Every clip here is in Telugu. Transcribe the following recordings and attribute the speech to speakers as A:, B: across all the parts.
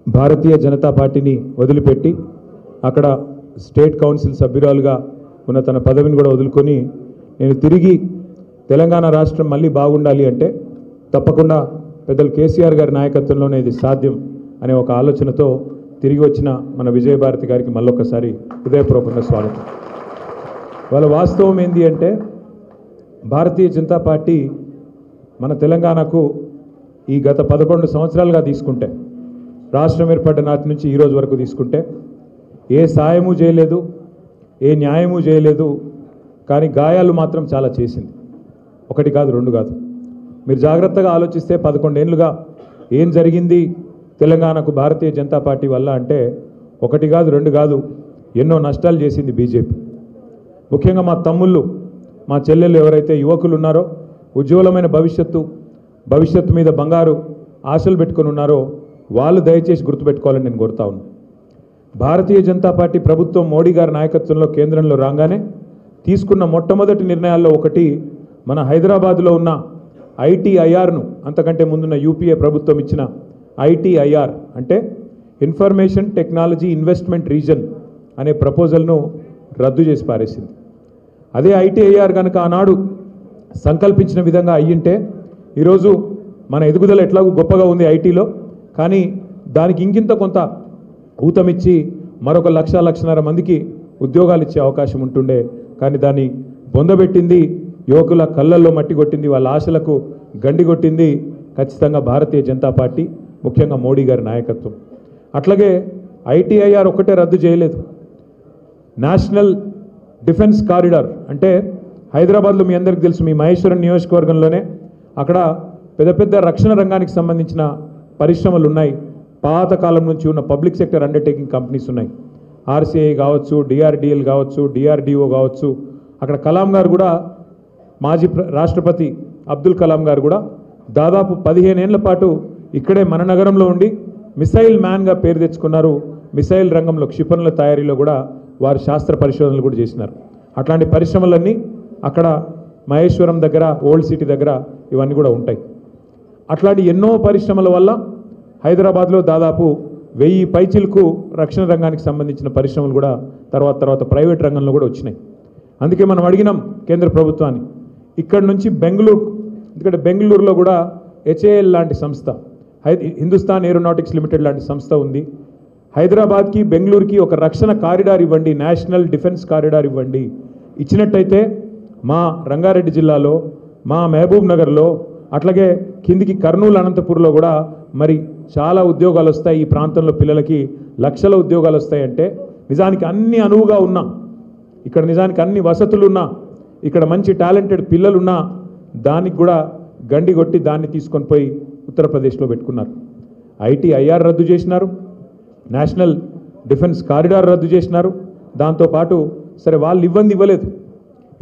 A: భారతీయ జనతా పార్టీని వదిలిపెట్టి అక్కడ స్టేట్ కౌన్సిల్ సభ్యురాలుగా ఉన్న తన పదవిని కూడా వదులుకొని నేను తిరిగి తెలంగాణ రాష్ట్రం మళ్ళీ బాగుండాలి అంటే తప్పకుండా పెద్దలు కేసీఆర్ గారి నాయకత్వంలోనే ఇది సాధ్యం అనే ఒక ఆలోచనతో తిరిగి వచ్చిన మన విజయభారతి గారికి మళ్ళొకసారి హృదయపూర్వకంగా స్వాగతం. వాళ్ళ వాస్తవం ఏంటి అంటే భారతీయ జనతా పార్టీ మన తెలంగాణకు ఈ గత 11 సంవత్సరాలుగా తీసుకుంటే రాష్ట్రం ఏర్పడ్డ నాటి నుంచి ఈ రోజు వరకు తీసుకుంటే ఏ సాయము చేయలేదు, ఏ న్యాయము చేయలేదు, కానీ గాయాలు మాత్రం చాలా చేసింది. ఒకటి కాదు, రెండు కాదు. మీరు జాగ్రత్తగా ఆలోచిస్తే 11 ఏళ్ళుగా ఏం జరిగింది తెలంగాణకు భారతీయ జనతా పార్టీ వల్ల అంటే ఒకటి కాదు, రెండు కాదు, ఎన్నో నష్టాలు చేసింది బీజేపీ. ముఖ్యంగా మా తమ్ముళ్ళు, మా చెల్లెళ్ళు ఎవరైతే యువకులు ఉన్నారో, ఉజ్వలమైన భవిష్యత్తు మీద బంగారు ఆశలు పెట్టుకొని ఉన్నారో వాళ్ళు దయచేసి గుర్తుపెట్టుకోవాలని నేను కోరుతా ఉన్నాను. భారతీయ జనతా పార్టీ ప్రభుత్వం మోడీ గారి నాయకత్వంలో కేంద్రంలో రాగానే తీసుకున్న మొట్టమొదటి నిర్ణయాల్లో ఒకటి మన హైదరాబాద్లో ఉన్న ఐటీఐఆర్ను, అంతకంటే ముందున్న యూపీఏ ప్రభుత్వం ఇచ్చిన ఐటీఐఆర్ అంటే ఇన్ఫర్మేషన్ టెక్నాలజీ ఇన్వెస్ట్మెంట్ రీజన్ అనే ప్రపోజల్ను రద్దు చేసి పారేసింది. అదే ఐటీఐఆర్ కనుక ఆనాడు సంకల్పించిన విధంగా అయ్యింటే ఈరోజు మన ఎదుగుదల ఎట్లాగూ గొప్పగా ఉంది ఐటీలో, కానీ దానికి ఇంకింత కొంత ఊతమిచ్చి మరొక 1,00,000-1,50,000 మందికి ఉద్యోగాలు ఇచ్చే అవకాశం ఉంటుండే. కానీ దాన్ని బొందబెట్టింది, యువకుల కళ్ళల్లో మట్టి కొట్టింది, వాళ్ళ ఆశలకు గండి కొట్టింది ఖచ్చితంగా భారతీయ జనతా పార్టీ, ముఖ్యంగా మోడీ గారి నాయకత్వం. అట్లాగే ఐటీఐఆర్ ఒక్కటే రద్దు చేయలేదు. నేషనల్ డిఫెన్స్ కారిడార్ అంటే హైదరాబాద్లో మీ అందరికీ తెలుసు, మీ మహేశ్వరం నియోజకవర్గంలోనే అక్కడ పెద్ద పెద్ద రక్షణ రంగానికి సంబంధించిన పరిశ్రమలు ఉన్నాయి. పాతకాలం నుంచి ఉన్న పబ్లిక్ సెక్టర్ అండర్టేకింగ్ కంపెనీస్ ఉన్నాయి. ఆర్సీఐ కావచ్చు, డిఆర్డిఎల్ కావచ్చు, డిఆర్డిఓ కావచ్చు. అక్కడ కలాం గారు కూడా, మాజీ రాష్ట్రపతి అబ్దుల్ కలాం గారు కూడా దాదాపు 15 ఏళ్ల పాటు ఇక్కడే మన నగరంలో ఉండి మిసైల్ మ్యాన్గా పేరు తెచ్చుకున్నారు. మిసైల్ రంగంలో, క్షిపణుల తయారీలో కూడా వారు శాస్త్ర పరిశోధనలు కూడా చేసినారు. అట్లాంటి పరిశ్రమలన్నీ అక్కడ మహేశ్వరం దగ్గర, ఓల్డ్ సిటీ దగ్గర ఇవన్నీ కూడా ఉంటాయి. అట్లాంటి ఎన్నో పరిశ్రమల వల్ల హైదరాబాద్లో దాదాపు 1000 పైచిలకు రక్షణ రంగానికి సంబంధించిన పరిశ్రమలు కూడా తర్వాత ప్రైవేట్ రంగంలో కూడా వచ్చినాయి. అందుకే మనం అడిగినాం కేంద్ర ప్రభుత్వాన్ని ఇక్కడి నుంచి బెంగళూరు, ఎందుకంటే బెంగళూరులో కూడా హెచ్ఏఎల్ లాంటి సంస్థ, హిందుస్థాన్ ఏరోనాటిక్స్ లిమిటెడ్ లాంటి సంస్థ ఉంది. హైదరాబాద్కి బెంగళూరుకి ఒక రక్షణ కారిడార్ ఇవ్వండి, నేషనల్ డిఫెన్స్ కారిడార్ ఇవ్వండి. ఇచ్చినట్టయితే మా రంగారెడ్డి జిల్లాలో, మా మహబూబ్ నగర్లో, అట్లాగే కిందికి కర్నూలు, అనంతపూర్లో కూడా మరి చాలా ఉద్యోగాలు వస్తాయి. ఈ ప్రాంతంలో పిల్లలకి లక్షల ఉద్యోగాలు వస్తాయంటే నిజానికి అన్ని అనువుగా ఉన్నా, ఇక్కడ నిజానికి అన్ని వసతులు ఉన్నా, ఇక్కడ మంచి టాలెంటెడ్ పిల్లలున్నా దానికి కూడా గండి కొట్టి దాన్ని తీసుకొని పోయి ఉత్తరప్రదేశ్లో పెట్టుకున్నారు. ఐటీఐఆర్ రద్దు చేసినారు, నేషనల్ డిఫెన్స్ కారిడార్ రద్దు చేసినారు. దాంతోపాటు సరే వాళ్ళు ఇవ్వలేదు,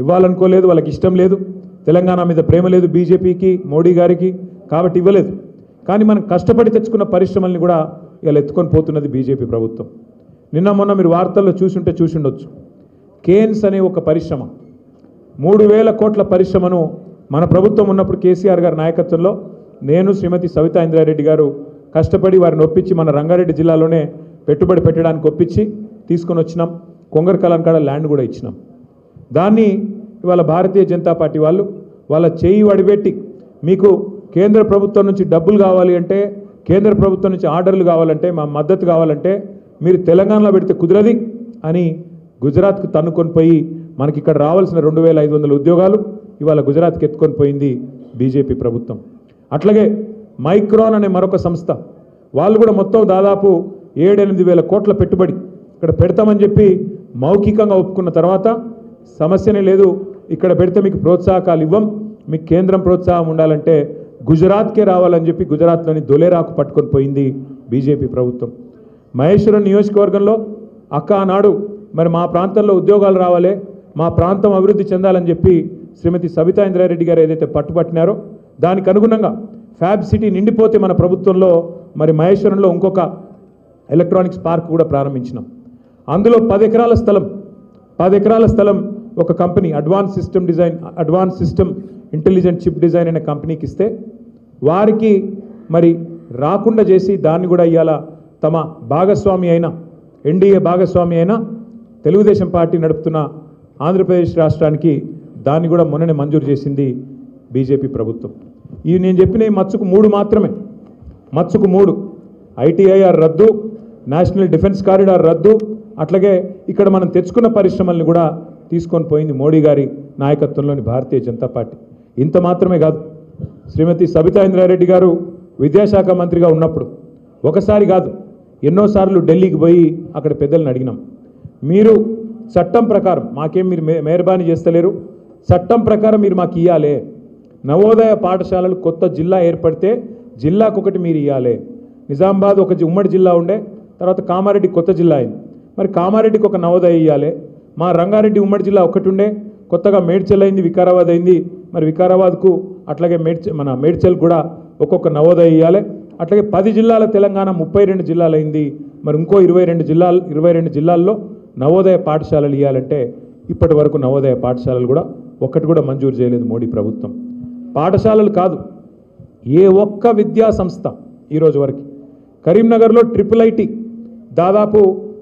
A: ఇవ్వాలనుకోలేదు, వాళ్ళకి ఇష్టం లేదు, తెలంగాణ మీద ప్రేమ లేదు బీజేపీకి, మోడీ గారికి, కాబట్టి ఇవ్వలేదు. కానీ మనం కష్టపడి తెచ్చుకున్న పరిశ్రమల్ని కూడా ఇలా ఎత్తుకొని పోతున్నది బీజేపీ ప్రభుత్వం. నిన్న మొన్న మీరు వార్తల్లో చూసుండొచ్చు. కేన్స్ అనే ఒక పరిశ్రమ, 3,000 కోట్ల పరిశ్రమను మన ప్రభుత్వం ఉన్నప్పుడు కేసీఆర్ గారి నాయకత్వంలో నేను, శ్రీమతి సవితా ఇంద్రారెడ్డి గారు కష్టపడి వారిని ఒప్పించి మన రంగారెడ్డి జిల్లాలోనే పెట్టుబడి పెట్టడానికి ఒప్పించి తీసుకొని వచ్చినాం. కొంగర్ కలంకాడ ల్యాండ్ కూడా ఇచ్చినాం. దాన్ని ఇవాళ భారతీయ జనతా పార్టీ వాళ్ళు వాళ్ళ చేయి వడిపెట్టి మీకు కేంద్ర ప్రభుత్వం నుంచి డబ్బులు కావాలి అంటే, కేంద్ర ప్రభుత్వం నుంచి ఆర్డర్లు కావాలంటే, మా మద్దతు కావాలంటే మీరు తెలంగాణలో పెడితే కుదరది అని గుజరాత్కు తన్నుకొని పోయి మనకి ఇక్కడ రావాల్సిన 2,500 ఉద్యోగాలు ఇవాళ గుజరాత్కి ఎత్తుకొని పోయింది బీజేపీ ప్రభుత్వం. అట్లాగే మైక్రాన్ అనే మరొక సంస్థ, వాళ్ళు కూడా మొత్తం దాదాపు 7-8 వేల కోట్ల పెట్టుబడి ఇక్కడ పెడతామని చెప్పి మౌఖికంగా ఒప్పుకున్న తర్వాత సమస్యనే లేదు, ఇక్కడ పెడితే మీకు ప్రోత్సాహకాలు ఇవ్వం, మీకు కేంద్రం ప్రోత్సాహం ఉండాలంటే గుజరాత్కే రావాలని చెప్పి గుజరాత్లోని దొలేరాకు పట్టుకొని పోయింది బీజేపీ ప్రభుత్వం. మహేశ్వరం నియోజకవర్గంలో ఆనాడు మరి మా ప్రాంతంలో ఉద్యోగాలు రావాలి, మా ప్రాంతం అభివృద్ధి చెందాలని చెప్పి శ్రీమతి సవితా ఇంద్రారెడ్డి గారు ఏదైతే పట్టుబట్టినారో దానికి అనుగుణంగా ఫ్యాబ్ సిటీ నిండిపోతే మన ప్రభుత్వంలో మరి మహేశ్వరంలో ఇంకొక ఎలక్ట్రానిక్స్ పార్క్ కూడా ప్రారంభించినాం. అందులో 10 ఎకరాల స్థలం ఒక company advance system intelligent chip design అనే కంపెనీకి ఇస్తే వారికి మరి రాకుండా చేసి దాన్ని కూడా ఇవాళ తమ భాగస్వామి అయిన ఎన్డీఏ భాగస్వామి అయిన తెలుగుదేశం పార్టీ నడుపుతున్న ఆంధ్రప్రదేశ్ రాష్ట్రానికి దాన్ని కూడా మొన్ననే మంజూరు చేసింది బీజేపీ ప్రభుత్వం. ఇవి నేను చెప్పిన ఈ మచ్చుకు 3 మాత్రమే. మచ్చుకు 3 ఐటీఐఆర్ రద్దు, నేషనల్ డిఫెన్స్ కారిడార్ రద్దు, అట్లాగే ఇక్కడ మనం తెచ్చుకున్న పరిశ్రమల్ని కూడా తీసుకొని పోయింది మోడీ గారి నాయకత్వంలోని భారతీయ జనతా పార్టీ. ఇంత మాత్రమే కాదు, శ్రీమతి సబితా ఇంద్రారెడ్డి గారు విద్యాశాఖ మంత్రిగా ఉన్నప్పుడు ఒకసారి కాదు ఎన్నోసార్లు ఢిల్లీకి పోయి అక్కడ పెద్దలను అడిగినాం, మీరు చట్టం ప్రకారం మాకేం మీరు మెహర్బానీ చేస్తలేరు, చట్టం ప్రకారం మీరు మాకు ఇవ్వాలి, నవోదయ పాఠశాలలు కొత్త జిల్లా ఏర్పడితే జిల్లాకు ఒకటి మీరు ఇవ్వాలి. నిజామాబాద్ ఒక ఉమ్మడి జిల్లా ఉండే, తర్వాత కామారెడ్డి కొత్త జిల్లా అయింది, మరి కామారెడ్డికి ఒక నవోదయ ఇవ్వాలి. మా రంగారెడ్డి ఉమ్మడి జిల్లా ఒకటి ఉండే, కొత్తగా మేడ్చల్ అయింది, వికారాబాద్ అయింది, మరి వికారాబాద్కు అట్లాగే మేడ్చల్ కూడా ఒక్కొక్క నవోదయ ఇవ్వాలి. అట్లాగే 10 జిల్లాల తెలంగాణ 32 జిల్లాలు అయింది, మరి ఇంకో 22 జిల్లాల్లో నవోదయ పాఠశాలలు ఇవ్వాలంటే ఇప్పటి వరకు నవోదయ పాఠశాలలు కూడా ఒక్కటి కూడా మంజూరు చేయలేదు మోడీ ప్రభుత్వం. పాఠశాలలు కాదు, ఏ ఒక్క విద్యా సంస్థ ఈరోజు వరకు. కరీంనగర్లో IIIT దాదాపు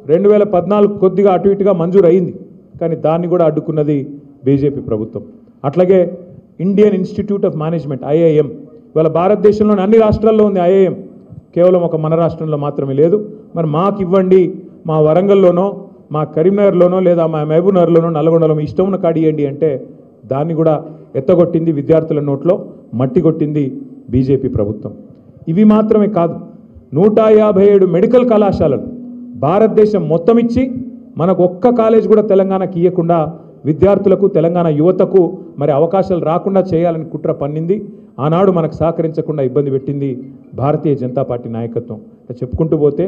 A: 2014 కొద్దిగా అటు ఇటుగా మంజూరు అయింది, కానీ దాన్ని కూడా అడ్డుకున్నది బీజేపీ ప్రభుత్వం. అట్లాగే Indian institute of management IIM, ఇవాళ భారతదేశంలోని అన్ని రాష్ట్రాల్లో ఉంది IIM, కేవలం ఒక మన రాష్ట్రంలో మాత్రమే లేదు. మరి మాకు ఇవ్వండి, మా వరంగల్లోనో మా కరీంనగర్లోనో లేదా మా మహబూబ్నగర్లోనో నల్గొండలో ఇష్టం ఉన్న కాడి ఇవ్వండి అంటే దాన్ని కూడా ఎత్తగొట్టింది, విద్యార్థుల నోట్లో మట్టి కొట్టింది బీజేపీ ప్రభుత్వం. ఇవి మాత్రమే కాదు, 157 మెడికల్ కళాశాలలు భారతదేశం మొత్తం ఇచ్చి మనకు ఒక్క కాలేజ్ కూడా తెలంగాణకి ఇవ్వకుండా విద్యార్థులకు తెలంగాణ యువతకు మరి అవకాశాలు రాకుండా చేయాలని కుట్ర పన్నింది. ఆనాడు మనకు సహకరించకుండా ఇబ్బంది పెట్టింది భారతీయ జనతా పార్టీ నాయకత్వం. చెప్పుకుంటూ పోతే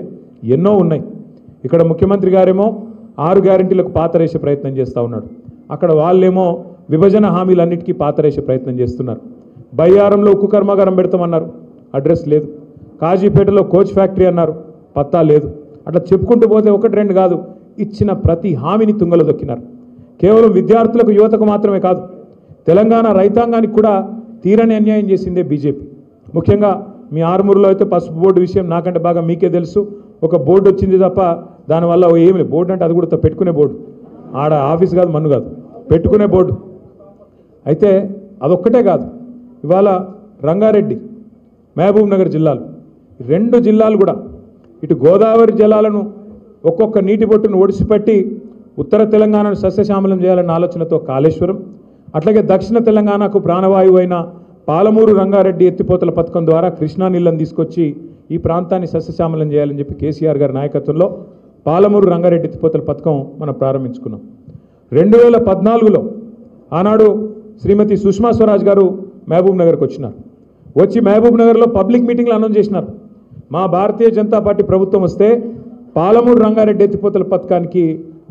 A: ఎన్నో ఉన్నాయి. ఇక్కడ ముఖ్యమంత్రి గారేమో 6 గ్యారెంటీలకు పాతరేసే ప్రయత్నం చేస్తూ ఉన్నాడు, అక్కడ వాళ్ళేమో విభజన హామీలన్నిటికీ పాతరేసే ప్రయత్నం చేస్తున్నారు. బయ్యారంలో ఉక్కు కర్మాగారం పెడతామన్నారు, అడ్రస్ లేదు. కాజీపేటలో కోచ్ ఫ్యాక్టరీ అన్నారు, పత్తా లేదు. అట్లా చెప్పుకుంటూ పోతే 1-2 కాదు, ఇచ్చిన ప్రతి హామీని తుంగలో దొక్కినారు. కేవలం విద్యార్థులకు యువతకు మాత్రమే కాదు, తెలంగాణ రైతాంగానికి కూడా తీరని అన్యాయం చేసిందే బీజేపీ. ముఖ్యంగా మీ ఆర్మూరులో అయితే పసుపు బోర్డు విషయం నాకంటే బాగా మీకే తెలుసు. ఒక బోర్డు వచ్చింది తప్ప దానివల్ల ఏమి లేదు. బోర్డు అంటే అది కూడా పెట్టుకునే బోర్డు, ఆడ ఆఫీస్ కాదు, మన్ను కాదు, పెట్టుకునే బోర్డు. అయితే అదొక్కటే కాదు, ఇవాళ రంగారెడ్డి మహబూబ్ నగర్ జిల్లాలు 2 జిల్లాలు కూడా ఇటు గోదావరి జలాలను ఒక్కొక్క నీటి బొట్టును ఒడిసిపెట్టి ఉత్తర తెలంగాణను సస్యశ్యామలం చేయాలన్న ఆలోచనతో కాళేశ్వరం, అట్లాగే దక్షిణ తెలంగాణకు ప్రాణవాయువు అయిన పాలమూరు రంగారెడ్డి ఎత్తిపోతల పథకం ద్వారా కృష్ణా నీళ్ళని తీసుకొచ్చి ఈ ప్రాంతాన్ని సస్యశ్యామలం చేయాలని చెప్పి కేసీఆర్ గారి నాయకత్వంలో పాలమూరు రంగారెడ్డి ఎత్తిపోతల పథకం మనం ప్రారంభించుకున్నాం. 2014లో ఆనాడు శ్రీమతి సుష్మా స్వరాజ్ గారు మహబూబ్ నగర్కి వచ్చినారు. వచ్చి మహబూబ్ నగర్లో పబ్లిక్ మీటింగ్లు అనౌన్స్ చేసినారు, మా భారతీయ జనతా పార్టీ ప్రభుత్వం వస్తే పాలమూరు రంగారెడ్డి ఎత్తిపోతల పథకానికి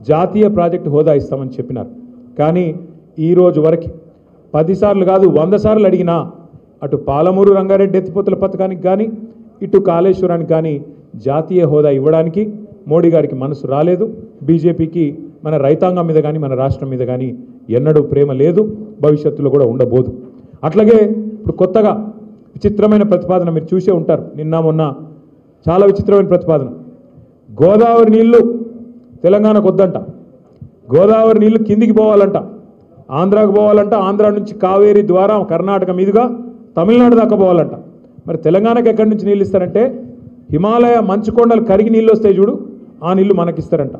A: జాతీయ ప్రాజెక్టు హోదా ఇస్తామని చెప్పినారు. కానీ ఈరోజు వరకు 10 సార్లు కాదు 100 సార్లు అడిగినా అటు పాలమూరు రంగారెడ్డి ఎత్తిపోతల పథకానికి కానీ ఇటు కాళేశ్వరానికి కానీ జాతీయ హోదా ఇవ్వడానికి మోడీ గారికి మనసు రాలేదు. బీజేపీకి మన రైతాంగం మీద కానీ మన రాష్ట్రం మీద కానీ ఎన్నడూ ప్రేమ లేదు, భవిష్యత్తులో కూడా ఉండబోదు. అట్లాగే ఇప్పుడు కొత్తగా విచిత్రమైన ప్రతిపాదన మీరు చూసే ఉంటారు, నిన్న మొన్న చాలా విచిత్రమైన ప్రతిపాదన. గోదావరి నీళ్లు తెలంగాణకు వద్దంట, గోదావరి నీళ్లు కిందికి పోవాలంట, ఆంధ్రాకు పోవాలంట, ఆంధ్ర నుంచి కావేరీ ద్వారా కర్ణాటక మీదుగా తమిళనాడు దాకా పోవాలంట. మరి తెలంగాణకు ఎక్కడి నుంచి నీళ్ళు ఇస్తారంటే హిమాలయ మంచు కొండలు కరిగి నీళ్ళు వస్తాయి చూడు, ఆ నీళ్లు మనకిస్తారంట.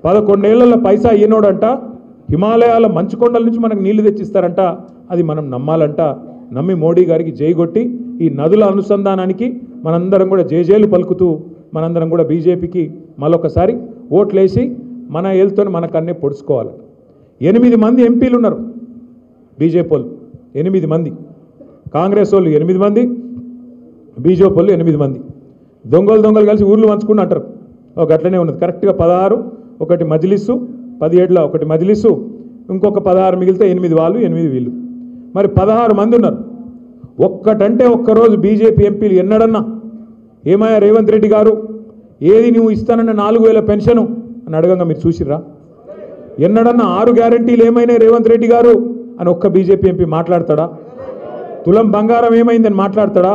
A: 11 ఏళ్లలో పైసా ఈనోడంట హిమాలయాల మంచు కొండల నుంచి మనకు నీళ్లు తెచ్చిస్తారంట. అది మనం నమ్మాలంట. నమ్మి మోడీ గారికి జై కొట్టి ఈ నదుల అనుసంధానానికి మనందరం కూడా జేజేలు పలుకుతూ మనందరం కూడా బీజేపీకి మరొకసారి ఓట్లేసి మన ఏళ్ళతో మనకన్నే పొడుచుకోవాలి. 8 మంది ఎంపీలు ఉన్నారు బీజేపీ వాళ్ళు, 8 మంది, కాంగ్రెస్ వాళ్ళు 8 మంది, బీజేపీ వాళ్ళు 8 మంది. దొంగలు కలిసి ఊర్లు పంచుకుని అంటారు. ఒక అట్లనే ఉన్నది కరెక్ట్గా 16, ఒకటి మజ్లిస్సు, 17లో ఒకటి మజ్లిస్సు, ఇంకొక 16 మిగిలితే 8 వాళ్ళు 8 వీళ్ళు, మరి 16 మంది ఉన్నారు. ఒక్కటంటే ఒక్కరోజు బీజేపీ ఎంపీలు ఎన్నడన్నా ఏమయ్యా రేవంత్ రెడ్డి గారు ఏది నువ్వు ఇస్తానన్న 4000 పెన్షను అని అడగంగా మీరు చూసిర్రా? ఎన్నడన్నా 6 గ్యారెంటీలు ఏమైనా రేవంత్ రెడ్డి గారు అని ఒక్క బీజేపీ ఎంపీ మాట్లాడతాడా? తులం బంగారం ఏమైందని మాట్లాడతాడా?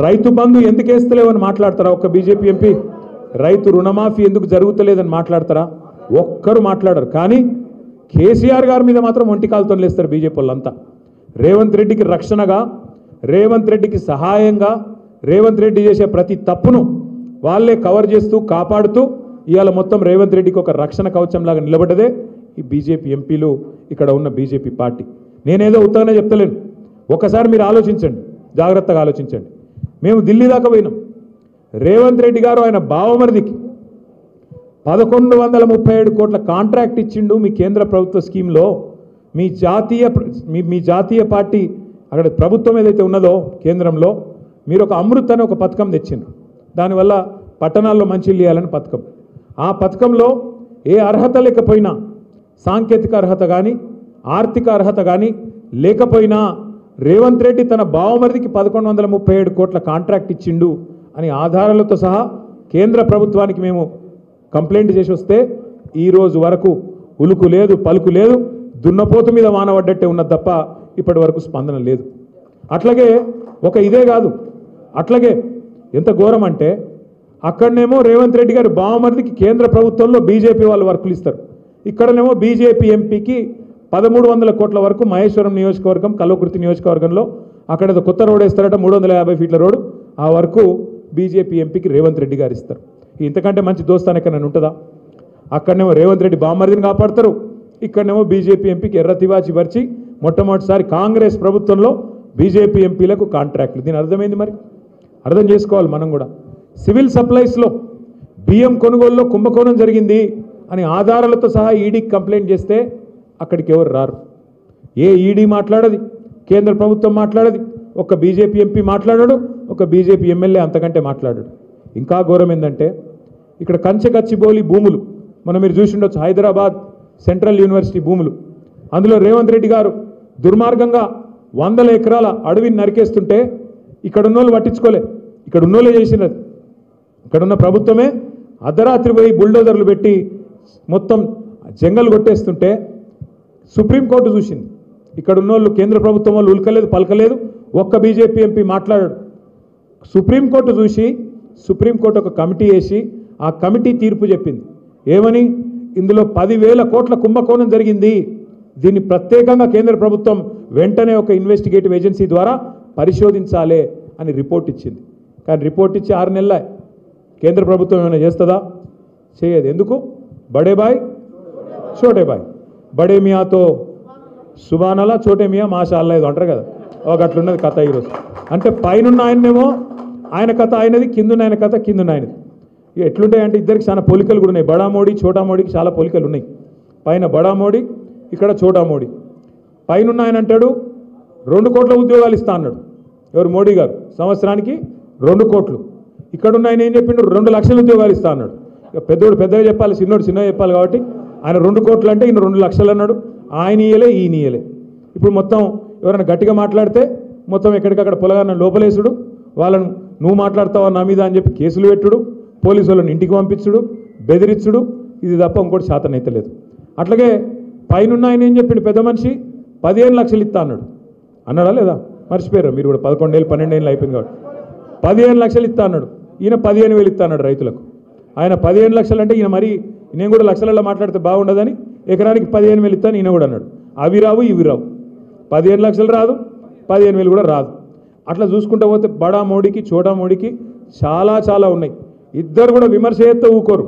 A: రైతు బంధు ఎందుకు వేస్తలేవని మాట్లాడతారా ఒక్క బీజేపీ ఎంపీ? రైతు రుణమాఫీ ఎందుకు జరుగుతలేదని మాట్లాడతారా? ఒక్కరు మాట్లాడరు. కానీ కేసీఆర్ గారి మీద మాత్రం ఒంటికాలతో లేస్తారు బీజేపీ వాళ్ళంతా. రేవంత్ రెడ్డికి రక్షణగా, రేవంత్ రెడ్డికి సహాయంగా, రేవంత్ రెడ్డి చేసే ప్రతి తప్పును వాళ్ళే కవర్ చేస్తూ కాపాడుతూ ఇవాళ మొత్తం రేవంత్ రెడ్డికి ఒక రక్షణ కవచంలాగా నిలబడ్డదే ఈ బీజేపీ ఎంపీలు, ఇక్కడ ఉన్న బీజేపీ పార్టీ. నేనేదో ఉత్తగానే చెప్తలేను. ఒకసారి మీరు ఆలోచించండి, జాగ్రత్తగా ఆలోచించండి. మేము ఢిల్లీ దాకా పోయినాం. రేవంత్ రెడ్డి గారు ఆయన బావమరిదికి 1137 కోట్ల కాంట్రాక్ట్ ఇచ్చిండు మీ కేంద్ర ప్రభుత్వ స్కీమ్లో. మీ జాతీయ పార్టీ అక్కడ ప్రభుత్వం ఏదైతే ఉన్నదో కేంద్రంలో మీరు ఒక అమృత్ అనే ఒక పథకం తెచ్చిండ్రు. దానివల్ల పట్టణాల్లో మంచిళ్ళు ఇవ్వాలని పథకం. ఆ పథకంలో ఏ అర్హత లేకపోయినా, సాంకేతిక అర్హత కానీ ఆర్థిక అర్హత కానీ లేకపోయినా రేవంత్ రెడ్డి తన బావమరిదికి 1137 కోట్ల కాంట్రాక్ట్ ఇచ్చిండు అని ఆధారాలతో సహా కేంద్ర ప్రభుత్వానికి మేము కంప్లైంట్ చేసి వస్తే ఈరోజు వరకు ఉలుకు లేదు, పలుకు లేదు, దున్నపోతు మీద వానబడ్డట్టే ఉన్నది తప్ప ఇప్పటి వరకు స్పందన లేదు. అట్లాగే ఒక ఇదే కాదు, అట్లాగే ఎంత ఘోరం అంటే అక్కడనేమో రేవంత్ రెడ్డి గారి బావమరిదికి కేంద్ర ప్రభుత్వంలో బీజేపీ వాళ్ళు వర్కులు ఇస్తారు. ఇక్కడనేమో బీజేపీ ఎంపీకి 1300 కోట్ల వరకు మహేశ్వరం నియోజకవర్గం, కల్వకుర్తి నియోజకవర్గంలో అక్కడ కొత్త రోడ్ వేస్తారట, 350 ఫీట్ల రోడ్డు. ఆ వరకు బీజేపీ ఎంపీకి రేవంత్ రెడ్డి గారు ఇస్తారు. ఇంతకంటే మంచి దోస్తాను ఎక్కడైనా ఉంటుందా? అక్కడనేమో రేవంత్ రెడ్డి బావమరిదిని కాపాడతారు, ఇక్కడనేమో బీజేపీ ఎంపీకి ఎర్ర తివాచి పరిచి మొట్టమొదటిసారి కాంగ్రెస్ ప్రభుత్వంలో బీజేపీ ఎంపీలకు కాంట్రాక్ట్లు. దీని అర్థమైంది. మరి అర్థం చేసుకోవాలి మనం కూడా. సివిల్ సప్లైస్లో బియ్యం కొనుగోలులో కుంభకోణం జరిగింది అని ఆధారాలతో సహా ఈడీకి కంప్లైంట్ చేస్తే అక్కడికి ఎవరు రారు. ఏ ఈడీ మాట్లాడది, కేంద్ర ప్రభుత్వం మాట్లాడది, ఒక బీజేపీ ఎంపీ మాట్లాడాడు, ఒక బీజేపీ ఎమ్మెల్యే అంతకంటే మాట్లాడాడు. ఇంకా ఘోరం ఏంటంటే ఇక్కడ కంచెకచ్చిబోలి భూములు మనం మీరు చూసి ఉండొచ్చు, హైదరాబాద్ సెంట్రల్ యూనివర్సిటీ భూములు. అందులో రేవంత్ రెడ్డి గారు దుర్మార్గంగా 100 ఎకరాల అడవిని నరికేస్తుంటే ఇక్కడ ఉన్నోళ్ళు పట్టించుకోలే, ఇక్కడ ఉన్నోళ్ళే చేసినది. ఇక్కడున్న ప్రభుత్వమే అర్ధరాత్రి పోయి బుల్డోజర్లు పెట్టి మొత్తం జంగల్ కొట్టేస్తుంటే సుప్రీంకోర్టు చూసింది. ఇక్కడ ఉన్నోళ్ళు కేంద్ర ప్రభుత్వం వాళ్ళు ఉల్కలేదు, పలకలేదు, ఒక్క బీజేపీ ఎంపీ మాట్లాడాడు. సుప్రీంకోర్టు చూసి సుప్రీంకోర్టు ఒక కమిటీ వేసి ఆ కమిటీ తీర్పు చెప్పింది. ఏమని? ఇందులో 10,000 కోట్ల కుంభకోణం జరిగింది, దీన్ని ప్రత్యేకంగా కేంద్ర ప్రభుత్వం వెంటనే ఒక ఇన్వెస్టిగేటివ్ ఏజెన్సీ ద్వారా పరిశోధించాలి అని రిపోర్ట్ ఇచ్చింది. కానీ రిపోర్ట్ ఇచ్చి 6 నెలలే. కేంద్ర ప్రభుత్వం ఏమైనా చేస్తుందా? చేయదు. ఎందుకు? బడే బాయ్ చోటే బాయ్, బడే మియాతో సుబానలా, చోటే మియా మాషా అల్లా ఏదో అంటారు కదా, ఒక అట్లున్నది కథ ఈరోజు. అంటే పైనున్న ఆయనేమో ఆయన కథ ఆయనది, కిందున్న ఆయన కథ కిందున్న ఆయనది. ఎట్లుంటాయంటే ఇద్దరికి చాలా పోలికలు కూడా ఉన్నాయి. బడా మోడీ చోటా మోడీకి చాలా పోలికలు ఉన్నాయి. పైన బడా మోడీ, ఇక్కడ చోటా మోడీ. పైనున్న ఆయన అంటాడు 2 కోట్ల ఉద్యోగాలు ఇస్తా అన్నాడు. ఎవరు? మోడీ గారు. సంవత్సరానికి 2 కోట్లు. ఇక్కడున్న ఆయన ఏం చెప్పిండు? 2 లక్షల ఉద్యోగాలు ఇస్తా అన్నాడు. ఇక పెద్దోడు పెద్దగా చెప్పాలి, చిన్నోడు చిన్నగా చెప్పాలి. కాబట్టి ఆయన 2 కోట్లు అంటే ఈయన 2 లక్షలు అన్నాడు. ఆయన ఇయ్యలే, ఈయన ఇయ్యలే. ఇప్పుడు మొత్తం ఎవరైనా గట్టిగా మాట్లాడితే మొత్తం ఎక్కడికక్కడ పొలగాన్న లోపలేసుడు, వాళ్ళను నువ్వు మాట్లాడతావా నా మీద అని చెప్పి కేసులు పెట్టుడు, పోలీసు వాళ్ళని ఇంటికి పంపించుడు, బెదిరించుడు, ఇది తప్ప ఇంకోటి శాతనైతే లేదు. అట్లాగే పైనున్న ఆయన ఏం చెప్పిండు? పెద్ద మనిషి 15 లక్షలు ఇస్తా అన్నాడు. అన్నాడా లేదా? మర్చిపోయారు మీరు కూడా. 11 ఏళ్ళు 12 ఏళ్ళు అయిపోయింది కాబట్టి 15 లక్షలు ఇస్తా అన్నాడు. ఈయన 15,000 ఇస్తా అన్నాడు రైతులకు. ఆయన 15 లక్షలు అంటే ఈయన మరి నేను కూడా లక్షలలో మాట్లాడితే బాగుండదని ఎకరానికి 15,000 ఇస్తాను ఈయన కూడా అన్నాడు. అవి రావు ఇవి రావు, 15 లక్షలు రాదు, 15,000 కూడా రాదు. అట్లా చూసుకుంటూ పోతే బడా మోడీకి చోటా మోడీకి చాలా చాలా ఉన్నాయి. ఇద్దరు కూడా విమర్శ చేస్తే ఊకోరు.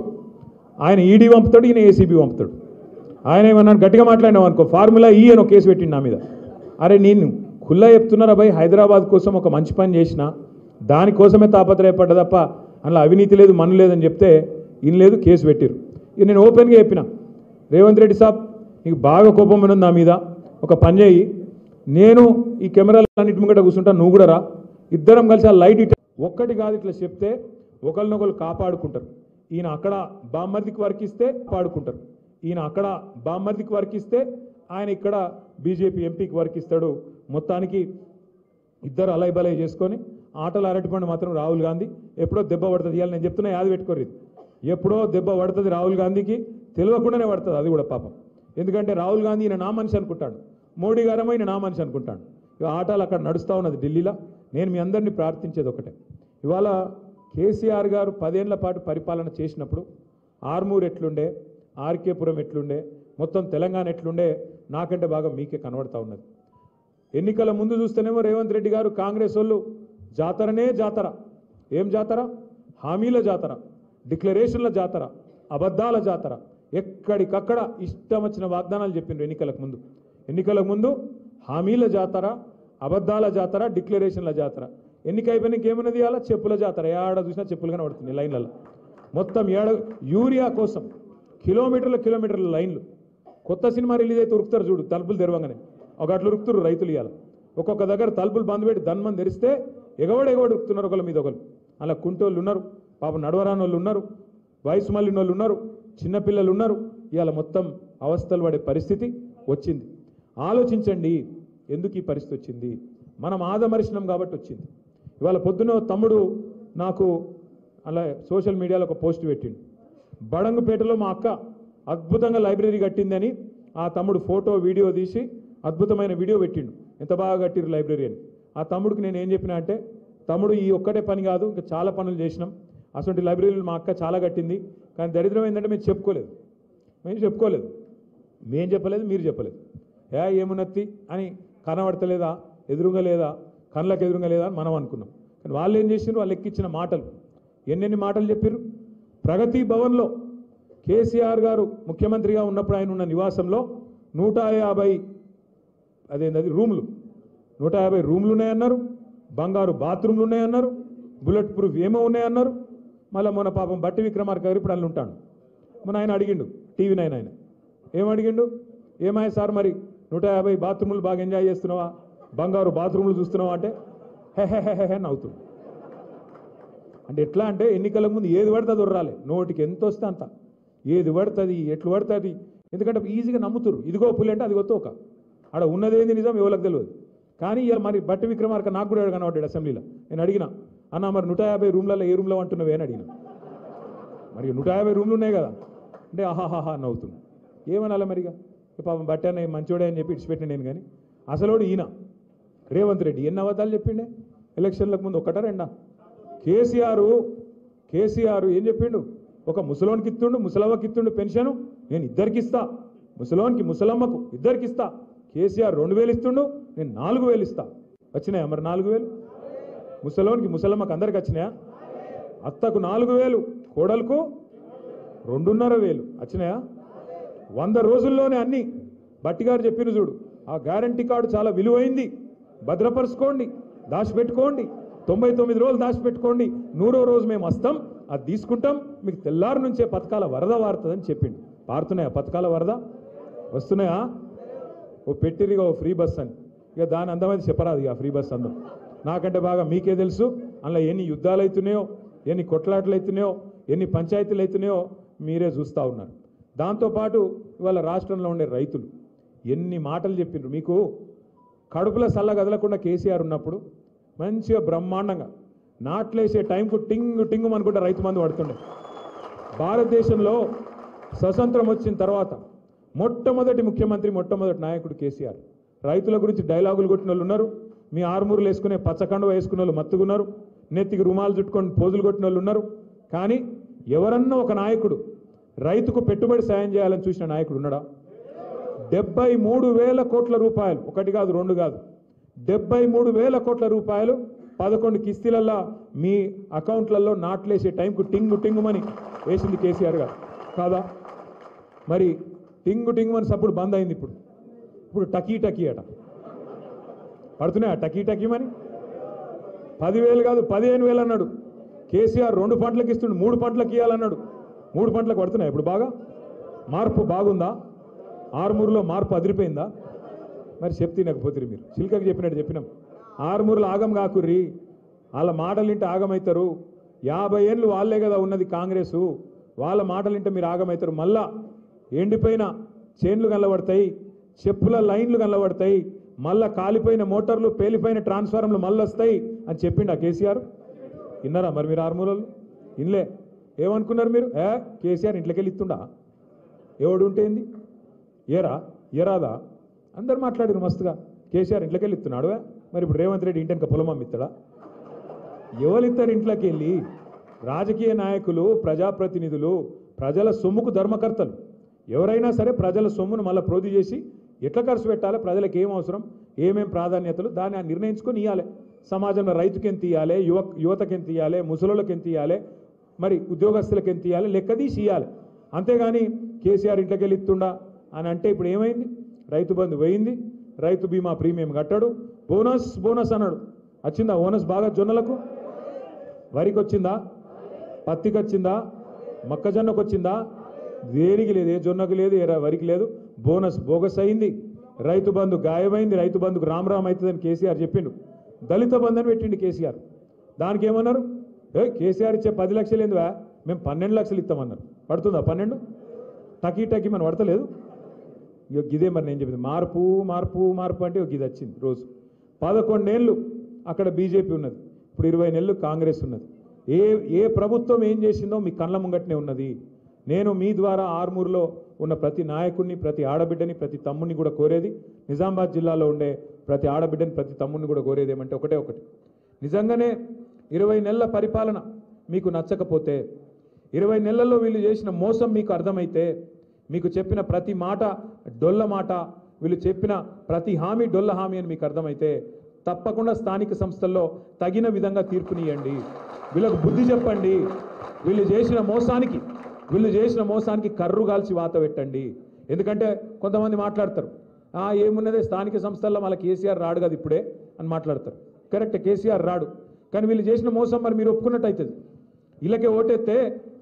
A: ఆయన ఈడీ పంపుతాడు, ఈయన ఏసీబీ పంపుతాడు. ఆయన ఏమన్నాడు? గట్టిగా మాట్లాడినావు అనుకో, ఫార్ములా ఈ అని ఒక కేసు పెట్టిండు నా మీద. అరే నేను ఖుల్లా చెప్తున్నారా భయ్, హైదరాబాద్ కోసం ఒక మంచి పని చేసిన దానికోసమే తాపత్రయపడ్డ తప్ప అందులో అవినీతి లేదు, మన్ను లేదని చెప్తే ఇన్ లేదు, కేసు పెట్టిరు. ఇక నేను ఓపెన్గా చెప్పిన, రేవంత్ రెడ్డి సాబ్ నీకు బాగా కోపం ఉంది నా మీద, ఒక పని చేయి, నేను ఈ కెమెరాలన్నిటి ముంగట కూర్చుంటాను, నువ్వు కూడా రా, ఇద్దరం కలిసి ఆ లైట్ ఇట్లా ఒక్కటి కాదు ఇట్లా చెప్తే ఒకరినొకరు కాపాడుకుంటారు. ఈయన అక్కడ బామ్మర్దికి వర్కిస్తే పాడుకుంటారు, ఈయన అక్కడ బామ్మర్దికి వర్కిస్తే ఆయన ఇక్కడ బీజేపీ ఎంపీకి వర్కిస్తాడు. మొత్తానికి ఇద్దరు అలై బలై చేసుకొని ఆటలు అరటిపండు మాత్రం రాహుల్ గాంధీ ఎప్పుడో దెబ్బ పడుతుంది. ఇవాళ నేను చెప్తున్నా, యాది పెట్టుకోరు, ఇది ఎప్పుడో దెబ్బ పడుతుంది రాహుల్ గాంధీకి, తెలియకుండానే పడుతుంది అది కూడా పాపం. ఎందుకంటే రాహుల్ గాంధీ ఈయన నా మనిషి అనుకుంటాడు, మోడీ గారేమో ఈయన నా మనిషి అనుకుంటాడు. ఇక ఆటలు అక్కడ నడుస్తూ ఉన్నది ఢిల్లీలో. నేను మీ అందరినీ ప్రార్థించేది ఒకటే, ఇవాళ కేసీఆర్ గారు 10 ఏళ్ల పాటు పరిపాలన చేసినప్పుడు ఆర్మూర్ ఎట్లుండే, ఆర్కేపురం ఎట్లుండే, మొత్తం తెలంగాణ ఎట్లుండే నాకంటే బాగా మీకే కనబడతా ఉన్నది. ఎన్నికల ముందు చూస్తేనేమో రేవంత్ రెడ్డి గారు కాంగ్రెస్ వాళ్ళు జాతరనే జాతర, ఏం జాతర, హామీల జాతర, డిక్లరేషన్ల జాతర, అబద్ధాల జాతర, ఎక్కడికక్కడ ఇష్టం వచ్చిన వాగ్దానాలు చెప్పిండ్రు. ఎన్నికలకు ముందు హామీల జాతర, అబద్ధాల జాతర, డిక్లరేషన్ల జాతర. ఎన్నిక అయిపోయినాక ఏమన్నది, అలా చెప్పుల జాతర, ఏడ చూసినా చెప్పులు కనబడుతుంది లైన్లలో. మొత్తం యూరియా కోసం కిలోమీటర్ల లైన్లు. కొత్త సినిమా రిలీజ్ అయితే ఉరుకుతారు చూడు, తలుపులు తెరవంగానే ఒక అట్లు ఉరుకుతారు రైతులు. ఇవాళ ఒక్కొక్క దగ్గర తలుపులు బంద్ పెట్టి ధన్మని తెరిస్తే ఎగవడు ఉరుకుతున్నారు ఒకళ్ళ మీద ఒకరు. అలా కుంటోళ్ళు ఉన్నారు, పాపం నడవరాని వాళ్ళు ఉన్నారు, వయసు మళ్ళిన వాళ్ళు ఉన్నారు, చిన్నపిల్లలు ఉన్నారు. ఇవాళ మొత్తం అవస్థలు పడే పరిస్థితి వచ్చింది. ఆలోచించండి, ఎందుకు ఈ పరిస్థితి వచ్చింది? మనం ఆదమరిచినాం కాబట్టి వచ్చింది. ఇవాళ పొద్దున తమ్ముడు నాకు అలా సోషల్ మీడియాలో ఒక పోస్ట్ పెట్టిండు. బడంగుపేటలో మా అక్క అద్భుతంగా లైబ్రరీ కట్టిందని ఆ తమ్ముడు ఫోటో వీడియో తీసి అద్భుతమైన వీడియో పెట్టిండు, ఎంత బాగా కట్టిరు లైబ్రరీ అని. ఆ తమ్ముడికి నేను ఏం చెప్పినా అంటే, తమ్ముడు ఈ ఒక్కటే పని కాదు, ఇంకా చాలా పనులు చేసినాం, అసలు లైబ్రరీలు మా అక్క చాలా కట్టింది. కానీ దరిద్రం ఏంటంటే మేము చెప్పుకోలేదు, మేము చెప్పలేదు, మీరు చెప్పలేదు. ఏమున్నత్తి అని కనబడతలేదా, ఎదురుగా లేదా, కళ్ళకి ఎదురుగా లేదా అని మనం అనుకున్నాం. కానీ వాళ్ళు ఏం చేసినారు, వాళ్ళు ఎక్కించిన మాటలు ఎన్నెన్ని మాటలు చెప్పారు. ప్రగతి భవన్లో కేసీఆర్ గారు ముఖ్యమంత్రిగా ఉన్నప్పుడు ఆయన ఉన్న నివాసంలో 150 రూమ్లు, 150 రూమ్లు ఉన్నాయన్నారు, బంగారు బాత్రూమ్లు ఉన్నాయన్నారు, బుల్లెట్ ప్రూఫ్ ఏమో ఉన్నాయన్నారు. మళ్ళీ మొన్న పాపం బట్టి విక్రమార్క గారు ఇప్పుడు అల్లు ఉంటాడు. మన ఆయన అడిగిండు, టీవీ 9 ఆయన ఏమడిగిండు, ఏమాయ సార్ మరి 150 బాత్రూములు బాగా ఎంజాయ్ చేస్తున్నావా, బంగారు బాత్రూములు చూస్తున్నావా అంటే హే నవ్వుతుంది. అంటే ఎట్లా అంటే ఎన్నికల ముందు ఏది పడుతుంది ఉర్రాలి, నోటికి ఎంత వస్తే అంత, ఏది పడుతుంది ఎట్లు పడుతుంది. ఎందుకంటే ఈజీగా నమ్ముతురు, ఇదిగో పులి అంటే అదిగో తోక, ఆడ ఉన్నదేంది నిజం ఎవరికి తెలియదు. కానీ ఇవాళ మరి బట్టి విక్రమార్క నాకు కూడా కనబడ్డాడు అసెంబ్లీలో. నేను అడిగిన, అన్న మరి 150 రూమ్లలో ఏ రూమ్లో అంటున్నావే అని అడిగిన. మరి 150 రూమ్లు ఉన్నాయి కదా అంటే ఆహాహా నవ్వుతుంది. ఏమనాలి మరిగా, పాపం బట్టి అన్న మంచోడే అని చెప్పి ఇడిచిపెట్టిన నేను. కానీ అసలోడు ఈయన రేవంత్ రెడ్డి ఎన్ని అబద్ధాలు చెప్పిండే ఎలక్షన్లకు ముందు, ఒకటా రెండా? కేసీఆర్ ఏం చెప్పిండు, ఒక ముసలోనికి ఇస్తుండు, ముసలవ్వకి ఇస్తుండు పెన్షను, నేను ఇద్దరికి ఇస్తా, ముసలోనికి ముసలమ్మకు ఇద్దరికి ఇస్తా. కేసీఆర్ 2000 ఇస్తుండు, నేను 4000 ఇస్తా. వచ్చినాయా మరి 4000? ముసలోనికి ముసలమ్మకు అందరికి వచ్చినాయా? అత్తకు 4000, కోడలకు 2,500 వచ్చినాయా? 100 రోజుల్లోనే అన్ని బట్టిగారు చెప్పిన చూడు, ఆ గ్యారంటీ కార్డు చాలా విలువైంది, భద్రపరుచుకోండి, దాచిపెట్టుకోండి, 99 రోజులు దాచిపెట్టుకోండి, 100వ రోజు మేము వస్తాం, అది తీసుకుంటాం, మీకు తెల్లారు నుంచే పథకాల వరద వారుతుందని చెప్పిండు. పారుతున్నాయా పథకాల వరద? వస్తున్నాయా? ఓ పెట్టిరిగా ఓ ఫ్రీ బస్ అని, ఇక దాని అందమైతే చెప్పరాదు. ఇక ఫ్రీ బస్ అందం నాకంటే బాగా మీకే తెలుసు. అందులో ఎన్ని యుద్ధాలు అవుతున్నాయో, ఎన్ని కొట్లాటలు అవుతున్నాయో, ఎన్ని పంచాయతీలు అవుతున్నాయో మీరే చూస్తూ ఉన్నారు. దాంతోపాటు ఇవాళ రాష్ట్రంలో ఉండే రైతులు ఎన్ని మాటలు చెప్పిండ్రు. మీకు కడుపులో సల్ల కదలకుండా కేసీఆర్ ఉన్నప్పుడు మంచిగా బ్రహ్మాండంగా నాట్లేసే టైంకు టింగు టింగు అనుకుంటే రైతు మందు పడుతుండే. భారతదేశంలో స్వతంత్రం వచ్చిన తర్వాత మొట్టమొదటి ముఖ్యమంత్రి, మొట్టమొదటి నాయకుడు కేసీఆర్. రైతుల గురించి డైలాగులు కొట్టిన వాళ్ళు ఉన్నారు, మీ ఆర్మూర్లు వేసుకునే పచ్చకండువ వేసుకున్న వాళ్ళు మత్తుకున్నారు, నెత్తికి రుమాలు చుట్టుకొని పోజులు కొట్టిన వాళ్ళు ఉన్నారు. కానీ ఎవరన్నా ఒక నాయకుడు రైతుకు పెట్టుబడి సాయం చేయాలని చూసిన నాయకుడు ఉన్నాడా? 73,000 కోట్ల రూపాయలు, ఒకటి కాదు రెండు కాదు, 73,000 కోట్ల రూపాయలు 11 కిస్తీలల్లో మీ అకౌంట్లలో నాట్లేసే టైంకు టింగు టింగుమని వేసింది కేసీఆర్ గారు కాదా? మరి టింగు టింగుమని సప్పుడు బంద్ అయింది. ఇప్పుడు టకీ టకీ అట పడుతున్నాయా? టకీ టకీమని 10,000 కాదు 15,000 అన్నాడు కేసీఆర్. 2 పంటలకు ఇస్తుండు, 3 పంటలకు ఇవ్వాలన్నాడు. 3 పంటలకు పడుతున్నాయి. ఇప్పుడు బాగా మార్పు బాగుందా? ఆర్మూరులో మార్పు అదిరిపోయిందా? మరి చెప్తే తినకపోతే మీరు చిల్కకి చెప్పినట్టు చెప్పినాం. ఆర్మూరులో ఆగం కాకుర్రి, వాళ్ళ మాటలింటే ఆగమవుతారు. 50 ఏళ్ళు వాళ్ళే కదా ఉన్నది కాంగ్రెసు, వాళ్ళ మాటలింటే మీరు ఆగమవుతారు. మళ్ళా ఎండిపోయిన చేన్లు కనబడతాయి, చెప్పుల లైన్లు కనబడతాయి, మళ్ళా కాలిపోయిన మోటార్లు, పేలిపోయిన ట్రాన్స్ఫార్మర్లు మళ్ళీ వస్తాయి అని చెప్పిండు ఆ కేసీఆర్. విన్నారా మరి మీరు ఆర్మూరులో? ఇన్లే. ఏమనుకున్నారు మీరు? కేసీఆర్ ఇంట్లోకి వెళ్ళి ఇస్తుండా? ఎవడు ఉంటేంది? ఏరాదా? అందరు మాట్లాడారు మస్తుగా, కేసీఆర్ ఇంట్లోకి వెళ్ళి ఇస్తున్నాడు. మరి ఇప్పుడు రేవంత్ రెడ్డి ఇంటెనక పొలం అమ్మిస్తాడా? ఎవరిస్తారు ఇంట్లోకి వెళ్ళి? రాజకీయ నాయకులు, ప్రజాప్రతినిధులు, ప్రజల సొమ్ముకు ధర్మకర్తలు. ఎవరైనా సరే ప్రజల సొమ్మును మళ్ళీ ప్రోధి చేసి ఎట్లా ఖర్చు పెట్టాలి, ప్రజలకు ఏం అవసరం, ఏమేం ప్రాధాన్యతలు దాన్ని నిర్ణయించుకొని ఇవ్వాలి. సమాజంలో రైతుకి ఎంత ఇవ్వాలి, యువతకి ఎంత ఇవ్వాలి, ముసలోళ్ళకి ఎంత ఇవ్వాలి, మరి ఉద్యోగస్తులకు ఎంత ఇవ్వాలి, లెక్క తీసి ఇవ్వాలి. అంతేగాని కేసీఆర్ ఇంట్లోకి వెళ్ళి ఇస్తుండా అని అంటే ఇప్పుడు ఏమైంది? రైతు బంధు పోయింది, రైతు బీమా ప్రీమియం కట్టాడు, బోనస్ అన్నాడు. వచ్చిందా బోనస్? బాగా జొన్నలకు, వరికి వచ్చిందా, పత్తికి వచ్చిందా, మొక్కజొన్నకు వచ్చిందా? దేనికి లేదు, ఏ జొన్నకు లేదు, ఏ వరికి లేదు. బోనస్ బోగస్ అయింది, రైతు బంధు గాయమైంది, రైతు బంధుకు రామ్ అవుతుందని కేసీఆర్ చెప్పిండు. దళిత బంధు అని పెట్టిండు కేసీఆర్. దానికి ఏమన్నారు? కేసీఆర్ ఇచ్చే 10 లక్షలు ఏందివా, మేము 12 లక్షలు ఇస్తామన్నారు. పడుతుందా 12? టకీ మనం పడతలేదు. ఇక గిదే మరి నేను చెప్పింది, మార్పు మార్పు మార్పు అంటే గిది వచ్చింది రోజు. 11 ఏళ్ళు అక్కడ బీజేపీ ఉన్నది, ఇప్పుడు 20 నెలలు కాంగ్రెస్ ఉన్నది. ఏ ప్రభుత్వం ఏం చేసిందో మీ కళ్ళ ముంగట్నే ఉన్నది. నేను మీ ద్వారా ఆర్మూర్లో ఉన్న ప్రతి నాయకుడిని, ప్రతి ఆడబిడ్డని, ప్రతి తమ్ముడిని కూడా కోరేది, నిజామాబాద్ జిల్లాలో ఉండే ప్రతి ఆడబిడ్డని, ప్రతి తమ్ముడిని కూడా కోరేది ఏమంటే ఒకటి, నిజంగానే 20 నెలల పరిపాలన మీకు నచ్చకపోతే, 20 నెలల్లో వీళ్ళు చేసిన మోసం మీకు అర్థమైతే, మీకు చెప్పిన ప్రతి మాట డొల్ల మాట, వీళ్ళు చెప్పిన ప్రతి హామీ డొల్ల హామీ అని మీకు అర్థమైతే తప్పకుండా స్థానిక సంస్థల్లో తగిన విధంగా తీర్పునియండి. వీళ్ళకు బుద్ధి చెప్పండి. వీళ్ళు చేసిన మోసానికి కర్రు కాల్చి వాత పెట్టండి. ఎందుకంటే కొంతమంది మాట్లాడతారు, ఏమున్నదే స్థానిక సంస్థల్లో మళ్ళీ కేసీఆర్ రాడు కదా ఇప్పుడే అని మాట్లాడతారు. కరెక్ట్, కేసీఆర్ రాడు, కానీ వీళ్ళు చేసిన మోసం మరి మీరు ఒప్పుకున్నట్టు అవుతుంది. వీళ్ళకే ఓటేస్తే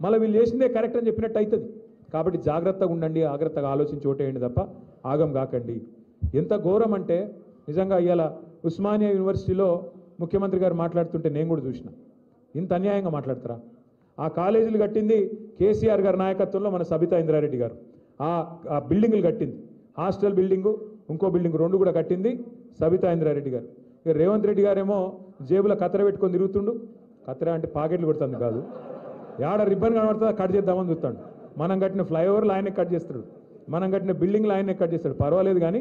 A: మళ్ళీ వీళ్ళు చేసిందే కరెక్ట్ అని చెప్పినట్టు అవుతుంది. కాబట్టి జాగ్రత్తగా ఉండండి, జాగ్రత్తగా ఆలోచించి ఓటేయండి తప్ప ఆగం కాకండి. ఎంత ఘోరం అంటే నిజంగా ఇవాళ ఉస్మానియా యూనివర్సిటీలో ముఖ్యమంత్రి గారు మాట్లాడుతుంటే నేను కూడా చూసిన. ఇంత అన్యాయంగా మాట్లాడతారా? ఆ కాలేజీలు కట్టింది కేసీఆర్ గారి నాయకత్వంలో మన సబితా ఇంద్రారెడ్డి గారు. ఆ బిల్డింగులు కట్టింది, హాస్టల్ బిల్డింగు, ఇంకో బిల్డింగ్ 2 కూడా కట్టింది సబితా ఇంద్రారెడ్డి గారు. ఇక రేవంత్ రెడ్డి గారేమో జేబులో కత్తెర పెట్టుకొని తిరుగుతుండు. కత్తెర అంటే పాకెట్లు కొడుతుంది కాదు, యాడ రిబ్బన్ కనబడుతుందా కట్ చేద్దామని చూస్తాడు. మనం కట్టిన ఫ్లైఓవర్లు ఆయనే కట్ చేస్తాడు, మనం కట్టిన బిల్డింగ్లు ఆయనే కట్ చేస్తాడు. పర్వాలేదు కానీ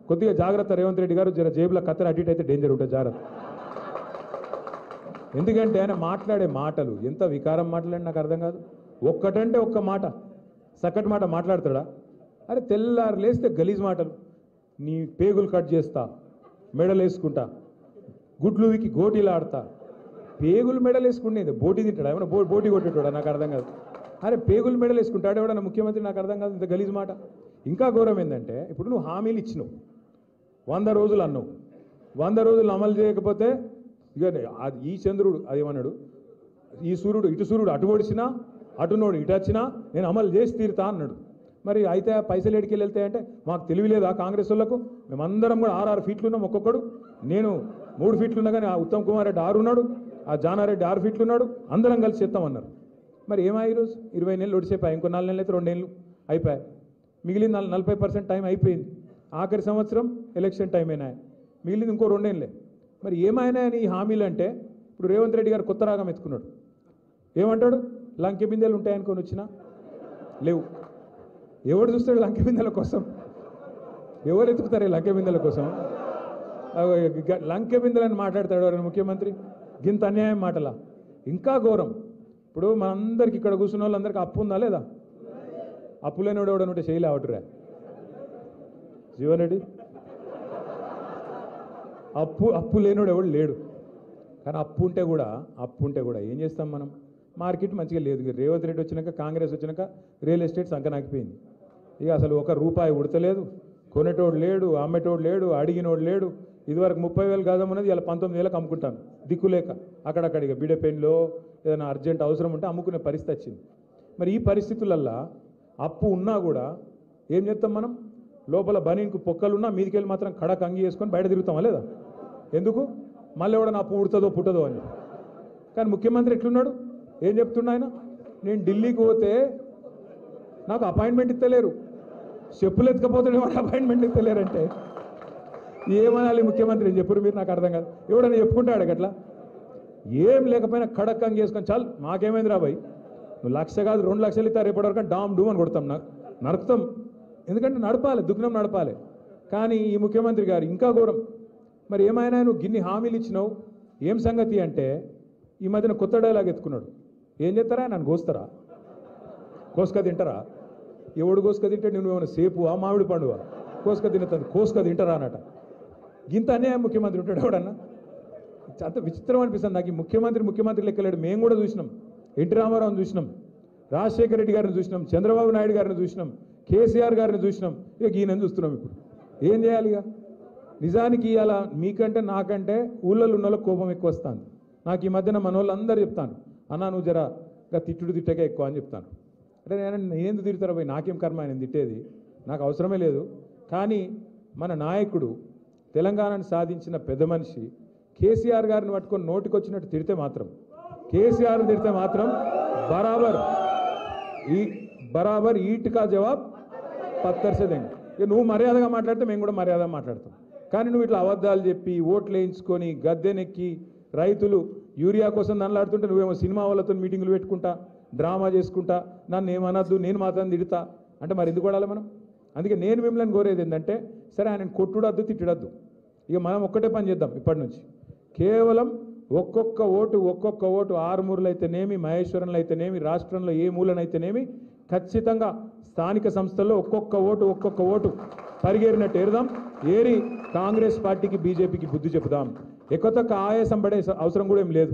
A: కొద్దిగా జాగ్రత్త రేవంత్ రెడ్డి గారు, జర జేబులో కత్తెర అటు ఇటు అయితే డేంజర్ ఉంటుంది, జాగ్రత్త. ఎందుకంటే ఆయన మాట్లాడే మాటలు ఎంత వికారం మాట్లాడి నాకు అర్థం కాదు. ఒక్కటంటే ఒక్క మాట, సక్కటి మాట మాట్లాడతాడా? అరే తెల్లారు లేస్తే గలీజ్ మాటలు, నీ పేగులు కట్ చేస్తా, మెడలు వేసుకుంటా, గుడ్లు వికి గోటీలు ఆడతా. పేగులు మెడలు వేసుకునేది బోటీ తింటాడా? ఏమన్నా బోటీ కొట్టేటోడా? నాకు అర్థం కాదు. అరే పేగులు మెడలు వేసుకుంటాడు ఎవడన్నా ముఖ్యమంత్రి? నాకు అర్థం కాదు, ఇంత గలీజ్ మాట. ఇంకా ఘోరం ఏంటంటే ఇప్పుడు నువ్వు హామీలు ఇచ్చినావు, 100 రోజులు అన్నావు, 100 రోజులు అమలు చేయకపోతే ఇక ఈ చంద్రుడు అదేమన్నాడు, ఈ సూర్యుడు ఇటు సూర్యుడు అటు ఓడిచినా, అటునోడు ఇటు వచ్చినా నేను అమలు చేసి తీరుతా అన్నాడు. మరి అయితే పైసలు ఎడికి వెళ్తాయంటే మాకు తెలియలేదా కాంగ్రెస్ వాళ్ళకు? మేమందరం కూడా 6 ఫీట్లు ఉన్నాం ఒక్కొక్కడు. నేను 3 ఫీట్లు ఉన్నా కానీ ఆ ఉత్తమ్ కుమార్ రెడ్డి 6 ఉన్నాడు, ఆ జానారెడ్డి 6 ఫీట్లు ఉన్నాడు, అందరం కలిసి చేస్తామన్నారు. మరి ఏమై ఈరోజు 20 నెలలు ఒడిసేపాయి, ఇంకో 4 నెలలు అయితే 2 నెలలు అయిపోయాయి, మిగిలిన 40% టైం అయిపోయింది. ఆఖరి సంవత్సరం ఎలక్షన్ టైం అయినా, మిగిలింది ఇంకో 2 నెలలే. మరి ఏమైనా ఈ హామీలు అంటే ఇప్పుడు రేవంత్ రెడ్డి గారు కొత్త రాగం ఎత్తుకున్నాడు. ఏమంటాడు? లంకె బిందెలు ఉంటాయనుకొని వచ్చినా లేవు. ఎవడు చూస్తాడు లంకె బిందెల కోసం? ఎవరు ఎత్తుకుతారు లంకె బిందెల కోసం? లంకె బిందెలని మాట్లాడతాడు ఎవరైనా ముఖ్యమంత్రి? గింత అన్యాయం మాటలా? ఇంకా ఘోరం. ఇప్పుడు మనందరికి ఇక్కడ కూర్చున్న వాళ్ళందరికీ అప్పు ఉందా లేదా? అప్పు లేనివాడు ఎవడని ఉంటే చేయలే అవటరా జీవన్ రెడ్డి? అప్పు లేనివాడు ఎవడు లేడు. కానీ అప్పు ఉంటే కూడా ఏం చేస్తాం మనం? మార్కెట్ మంచిగా లేదు. రేవంత్ రెడ్డి వచ్చినాక, కాంగ్రెస్ వచ్చినాక రియల్ ఎస్టేట్ సంకనాకిపోయింది. ఇక అసలు 1 రూపాయి ఉడతలేదు, కొనేటోడు లేడు, అమ్మేటోడు లేడు, అడిగినోడు లేడు. ఇదివరకు 30,000 గజమున్నది, ఇలా 19,000కి అమ్ముకుంటాను దిక్కులేక. అక్కడక్కడ ఇక బిడెపెన్లో ఏదైనా అర్జెంట్ అవసరం ఉంటే అమ్ముకునే పరిస్థితి వచ్చింది. మరి ఈ పరిస్థితులల్లో అప్పు ఉన్నా కూడా ఏం చేస్తాం మనం? లోపల బనీన్కు పొక్కలున్నా మీదికెళ్ళి మాత్రం కడక అంగి వేసుకొని బయట తిరుగుతామా లేదా? ఎందుకు? మళ్ళీ ఎవడన్నా అప్పు ఉడుతుందో పుట్టదో అని. కానీ ముఖ్యమంత్రి ఎట్లున్నాడు? ఏం చెప్తున్నా ఆయన? నేను ఢిల్లీకి పోతే నాకు అపాయింట్మెంట్ ఇస్తలేరు, చెప్పులు ఎత్తుకపోతే అపాయింట్మెంట్ ఇస్తలేరంటే ఏమనాలి ముఖ్యమంత్రి? ఏం చెప్పరు మీరు? నాకు అర్థం కాదు. ఎవడన్నా చెప్పుకుంటాడు అట్లా? ఏం లేకపోయినా కడక్కంగా చేసుకొని చాలు మాకేమైంది రా భయ్, నువ్వు 1,00,000 కాదు 2 లక్షలు ఇస్తా, రేపటివరకు డామ్ డూమ్ అని కొడతాం, నరుకుతాం. ఎందుకంటే నడపాలి, దుగ్నం నడపాలి. కానీ ఈ ముఖ్యమంత్రి గారు ఇంకా ఘోరం. మరి ఏమైనా నువ్వు గిన్ని హామీలు ఇచ్చినావు, ఏం సంగతి అంటే ఈ మధ్యన కొత్త డైలాగ్ ఎత్తుకున్నాడు. ఏం చేస్తారా, నన్ను కోస్తారా, కోసుక తింటారా? ఎవడు కోసుక తింటే నువ్వు ఏమైనా సేపు ఆ మామిడి పండుగ కోసుక తినతుంది, కోసుక తింటారా అన్నట. గింత అన్యాయం ముఖ్యమంత్రి ఉంటాడు ఎవడన్నా? అంత విచిత్రం అనిపిస్తుంది నాకు. ఈ ముఖ్యమంత్రి లెక్కలేడు. మేము కూడా చూసినాం, ఎన్టీ రామారావుని చూసినాం, రాజశేఖర రెడ్డి గారిని చూసినాం, చంద్రబాబు నాయుడు గారిని చూసినాం, కేసీఆర్ గారిని చూసినాం, ఇక ఈయనని చూస్తున్నాం. ఇప్పుడు ఏం చేయాలి? ఇక నిజానికి ఇవాళ మీకంటే నాకంటే ఊళ్ళో ఉన్న వాళ్ళకి కోపం ఎక్కువ వస్తుంది. నాకు ఈ మధ్యన మన వాళ్ళు అందరూ చెప్తాను, అన్నా నువ్వు జరా తిట్టగా ఎక్కువ అని చెప్తాను. అంటే నేనెందుకు తిడతారా పోయి, నాకేం కర్మ ఆయన తిట్టేది, నాకు అవసరమే లేదు. కానీ మన నాయకుడు, తెలంగాణను సాధించిన పెద్ద మనిషి కేసీఆర్ గారిని పట్టుకొని నోటికొచ్చినట్టు తిడితే మాత్రం, కేసీఆర్ని తిడితే మాత్రం బరాబర్ ఈట్కా జవాబ్ పత్తర్సదేండి. ఇక నువ్వు మర్యాదగా మాట్లాడితే మేము కూడా మర్యాదగా మాట్లాడతాం. కానీ నువ్వు ఇట్లా అబద్ధాలు చెప్పి ఓట్లు వేయించుకొని గద్దెనెక్కి రైతులు యూరియా కోసం నన్నులాడుతుంటే నువ్వేమో సినిమా వాళ్ళతో మీటింగులు పెట్టుకుంటా, డ్రామా చేసుకుంటా, నన్ను ఏమనద్దు, నేను మాత్రం తిడతా అంటే మరి ఎందుకు కొడాలి మనం? అందుకే నేను మిమ్మల్ని కోరేది ఏంటంటే, సరే ఆయన కొట్టుడద్దు తిట్టడద్దు, ఇక మనం ఒక్కటే పని చేద్దాం. ఇప్పటి నుంచి కేవలం ఒక్కొక్క ఓటు ఆరుమూరులు అయితేనేమి, మహేశ్వరంలో అయితేనేమి, రాష్ట్రంలో ఏ మూలనైతేనేమి ఖచ్చితంగా స్థానిక సంస్థల్లో ఒక్కొక్క ఓటు పరిగేరినట్టు ఏరుదాం. ఏరి కాంగ్రెస్ పార్టీకి బీజేపీకి బుద్ధి చెబుదాం. ఎక్కువ ఆయాసం పడే అవసరం కూడా ఏం లేదు.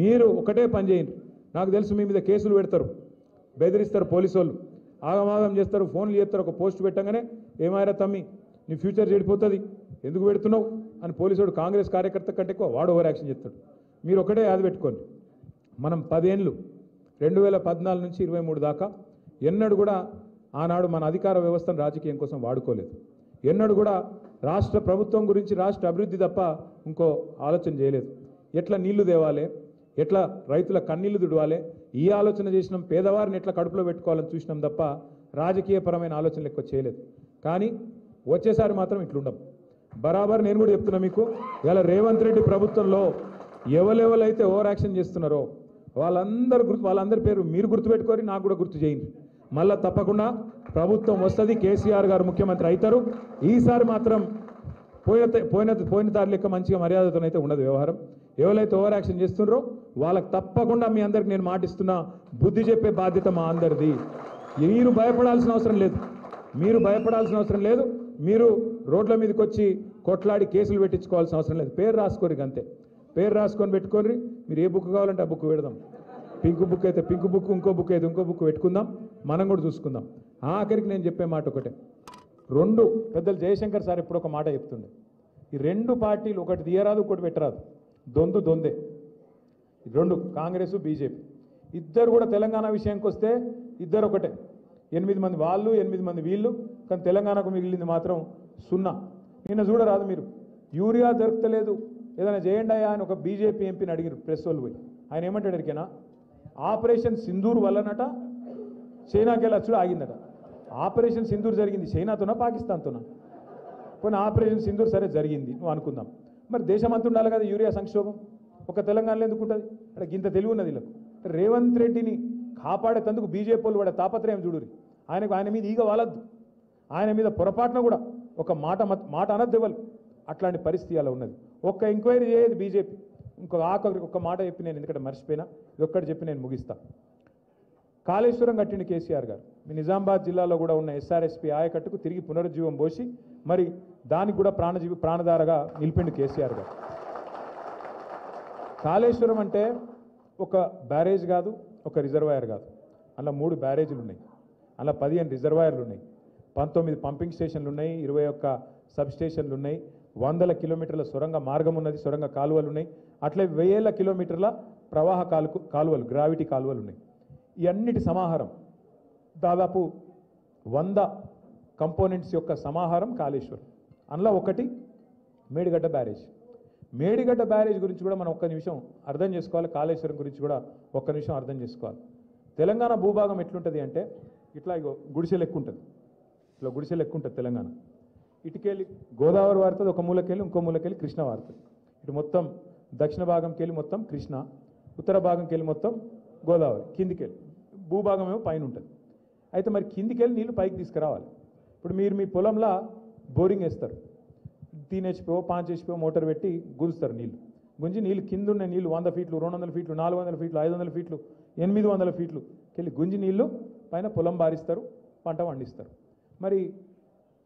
A: మీరు ఒకటే పని చేయండి. నాకు తెలుసు మీ మీద కేసులు పెడతారు, బెదిరిస్తారు, పోలీసు వాళ్ళు ఆగమాగం చేస్తారు, ఫోన్లు చేస్తారు. ఒక పోస్ట్ పెట్టగానే ఏమారా తమ్మి నీ ఫ్యూచర్ చెడిపోతుంది, ఎందుకు పెడుతున్నావు అని పోలీసుడు కాంగ్రెస్ కార్యకర్త కంటే ఎక్కువ వాడు ఓవర్ యాక్షన్ చేస్తాడు. మీరు ఒకటే యాద పెట్టుకోండి, మనం 10 ఏళ్ళు 2014 నుంచి 23 దాకా ఎన్నడూ కూడా ఆనాడు మన అధికార వ్యవస్థను రాజకీయం కోసం వాడుకోలేదు. ఎన్నడూ కూడా రాష్ట్ర ప్రభుత్వం గురించి, రాష్ట్ర అభివృద్ధి తప్ప ఇంకో ఆలోచన చేయలేదు. ఎట్లా నీళ్లు తేవాలి, ఎట్లా రైతుల కన్నీళ్లు దుడవాలి, ఈ ఆలోచన చేసినాం. పేదవారిని ఎట్లా కడుపులో పెట్టుకోవాలని చూసినాం తప్ప రాజకీయపరమైన ఆలోచనలు ఎక్కువ చేయలేదు. కానీ వచ్చేసారి మాత్రం ఇట్లుండం. బరాబర్ నేను కూడా చెప్తున్నా మీకు, ఇలా రేవంత్ రెడ్డి ప్రభుత్వంలో ఎవరెవరైతే ఓవర్ యాక్షన్ చేస్తున్నారో వాళ్ళందరి పేరు మీరు గుర్తుపెట్టుకొని నాకు కూడా గుర్తు చేయండి. మళ్ళా తప్పకుండా ప్రభుత్వం వస్తుంది, కేసీఆర్ గారు ముఖ్యమంత్రి అవుతారు. ఈసారి మాత్రం పోయిన దారి లెక్క మంచిగా మర్యాదతోనైతే ఉండదు వ్యవహారం. ఎవరైతే ఓవర్ యాక్షన్ చేస్తున్నారో వాళ్ళకి తప్పకుండా మీ అందరికి నేను మాటిస్తున్నా, బుద్ధి చెప్పే బాధ్యత మా అందరిది. మీరు భయపడాల్సిన అవసరం లేదు. మీరు రోడ్ల మీదకి వచ్చి కొట్లాడి కేసులు పెట్టించుకోవాల్సిన అవసరం లేదు. పేరు రాసుకోరు, అంతే. పేరు రాసుకొని పెట్టుకోండి. మీరు ఏ బుక్ కావాలంటే ఆ బుక్ పెడదాం. పింక్ బుక్ అయితే పింక్ బుక్, ఇంకో బుక్ అయితే ఇంకో బుక్ పెట్టుకుందాం, మనం కూడా చూసుకుందాం. ఆఖరికి నేను చెప్పే మాట ఒకటే, పెద్దలు జయశంకర్ సార్ ఎప్పుడు ఒక మాట చెప్తుండే, ఈ 2 పార్టీలు ఒకటి తీయరాదు ఒకటి పెట్టరాదు, దొందే. 2 కాంగ్రెస్ బీజేపీ ఇద్దరు కూడా తెలంగాణ విషయానికి వస్తే ఇద్దరు ఒకటే. 8 మంది వాళ్ళు, 8 మంది వీళ్ళు, కానీ తెలంగాణకు మిగిలింది మాత్రం 0. నిన్న చూడరాదు మీరు, యూరియా దొరకలేదు, ఏదైనా చేయండి అయ్యా అని ఒక బీజేపీ ఎంపీని అడిగారు ప్రెస్ వాళ్ళు పోయి. ఆయన ఏమంటాడు ఎరికేనా, ఆపరేషన్ సింధూర్ వల్లనట చైనాకి వెళ్ళి వచ్చుడు ఆగిందట. ఆపరేషన్ సింధూర్ జరిగింది చైనాతోనా పాకిస్తాన్తోనా? పోనీ ఆపరేషన్ సింధూర్ సరే జరిగింది నువ్వు అనుకుందాం, మరి దేశం అంతా ఉండాలి కదా యూరియా సంక్షోభం, ఒక తెలంగాణలో ఎందుకు ఉంటుంది? అంటే ఇంత తెలివి ఉన్నది వీళ్ళకు. రేవంత్ రెడ్డిని కాపాడేందుకు బీజేపీ వాళ్ళు వాడే తాపత్రయం చూడురి. ఆయన మీద ఈగ వాలద్దు, ఆయన మీద పొరపాటున కూడా ఒక మాట అనద్దు వాళ్ళు. అట్లాంటి పరిస్థితి అలా ఉన్నది. ఒక్క ఎంక్వైరీ చేయదు బీజేపీ. ఆఖరికి ఒక్క మాట చెప్పి నేను ఎందుకంటే మర్చిపోయినా, ఇది ఒక్కటి చెప్పి నేను ముగిస్తా. కాళేశ్వరం కట్టిండి కేసీఆర్ గారు. మీ నిజామాబాద్ జిల్లాలో కూడా ఉన్న ఎస్ఆర్ఎస్పీ ఆయకట్టుకు తిరిగి పునరుజ్జీవం పోసి మరి దానికి కూడా ప్రాణధారగా నిలిపిండు కేసీఆర్ గారు. కాళేశ్వరం అంటే ఒక బ్యారేజ్ కాదు, ఒక రిజర్వాయర్ కాదు, అలా 3 బ్యారేజీలు ఉన్నాయి, అలా 15 రిజర్వాయర్లు ఉన్నాయి, 19 పంపింగ్ స్టేషన్లు ఉన్నాయి, 21 సబ్ స్టేషన్లు ఉన్నాయి, 100 కిలోమీటర్ల సొరంగ మార్గం ఉన్నది, సొరంగ కాలువలు ఉన్నాయి, అట్లే 1000 కిలోమీటర్ల ప్రవాహ కాలువలు, గ్రావిటీ కాలువలు ఉన్నాయి. ఈ అన్నిటి సమాహారం దాదాపు 100 కంపోనెంట్స్ యొక్క సమాహారం కాళేశ్వరం. అందులో ఒకటి మేడిగడ్డ బ్యారేజ్. మేడిగడ్డ బ్యారేజ్ గురించి కూడా మనం ఒక్క నిమిషం అర్థం చేసుకోవాలి, కాళేశ్వరం గురించి కూడా ఒక్క నిమిషం అర్థం చేసుకోవాలి. తెలంగాణ భూభాగం ఎట్లుంటుంది అంటే ఇట్లా గుడిసె లెక్క ఉంటుంది, ఇట్లా గుడిసె లెక్క ఉంటుంది తెలంగాణ. ఇటుకెళ్ళి గోదావరి వారుతుంది, ఒక మూలకెళ్ళి ఇంకో మూలకెళ్ళి కృష్ణ వారుతుంది. ఇటు మొత్తం దక్షిణ భాగంకి వెళ్ళి మొత్తం కృష్ణ, ఉత్తర భాగంకి వెళ్ళి మొత్తం గోదావరి, కిందికెళ్ళి భూభాగం ఏమో పైన ఉంటుంది. అయితే మరి కిందికెళ్ళి నీళ్ళు పైకి తీసుకురావాలి. ఇప్పుడు మీరు మీ పొలంలో బోరింగ్ వేస్తారు, 3 HP 5 HP మోటార్ పెట్టి గుంజుతారు నీళ్ళు. గుంజి నీళ్ళు కింద ఉన్న నీళ్ళు 100 ఫీట్లు 200 ఫీట్లు 400 ఫీట్లు 500 ఫీట్లు 800 ఫీట్లు కెళ్ళి గుంజి నీళ్ళు పైన పొలం బారిస్తారు, పంట పండిస్తారు. మరి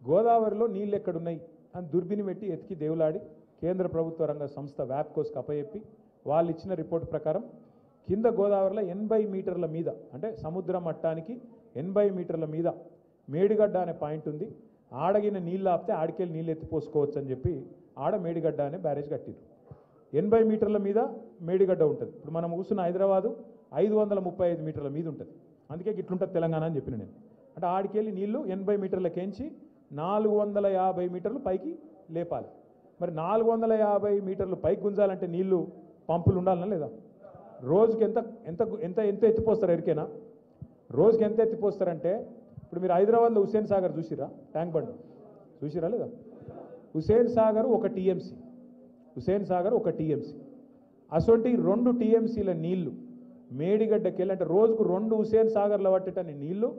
A: గోదావరిలో నీళ్ళు ఎక్కడున్నాయి అని దుర్బిని పెట్టి ఎతికి దేవులాడి కేంద్ర ప్రభుత్వ రంగ సంస్థ వ్యాప్కోస్కి అప్పచెప్పి వాళ్ళు ఇచ్చిన రిపోర్ట్ ప్రకారం కింద గోదావరిలో 80 మీటర్ల మీద, అంటే సముద్ర మట్టానికి 80 మీటర్ల మీద మేడిగడ్డ అనే పాయింట్ ఉంది. ఆడగిన నీళ్ళు ఆపితే ఆడికెళ్ళి నీళ్ళు ఎత్తిపోసుకోవచ్చు అని చెప్పి ఆడ మేడిగడ్డ అనే బ్యారేజ్ కట్టిరు. 80 మీటర్ల మీద మేడిగడ్డ ఉంటుంది. ఇప్పుడు మనం కూర్చున్న హైదరాబాదు 535 మీటర్ల మీద ఉంటుంది. అందుకే ఇట్లుంటుంది తెలంగాణ అని చెప్పిన నేను. అంటే ఆడికెళ్ళి నీళ్లు 80 మీటర్లకేంచి 450 మీటర్లు పైకి లేపాలి. మరి 450 మీటర్లు పైకి గుంజాలంటే నీళ్లు పంపులు ఉండాలనా లేదా? రోజుకి ఎంత ఎంత ఎంత ఎంత ఎత్తిపోస్తారు ఎరికేనా? రోజుకి ఎంత ఎత్తిపోస్తారంటే ఇప్పుడు మీరు హైదరాబాద్లో హుస్సేన్ సాగర్ చూసిరా? ట్యాంక్ బండ్ చూసిరా లేదా? హుస్సేన్ సాగర్ ఒక టీఎంసీ, హుస్సేన్ సాగర్ ఒక టీఎంసీ. అసొంటి 2 టీఎంసీల నీళ్లు మేడిగడ్డకెళ్ళి, అంటే రోజుకు 2 హుస్సేన్ సాగర్లో పట్టేటని నీళ్లు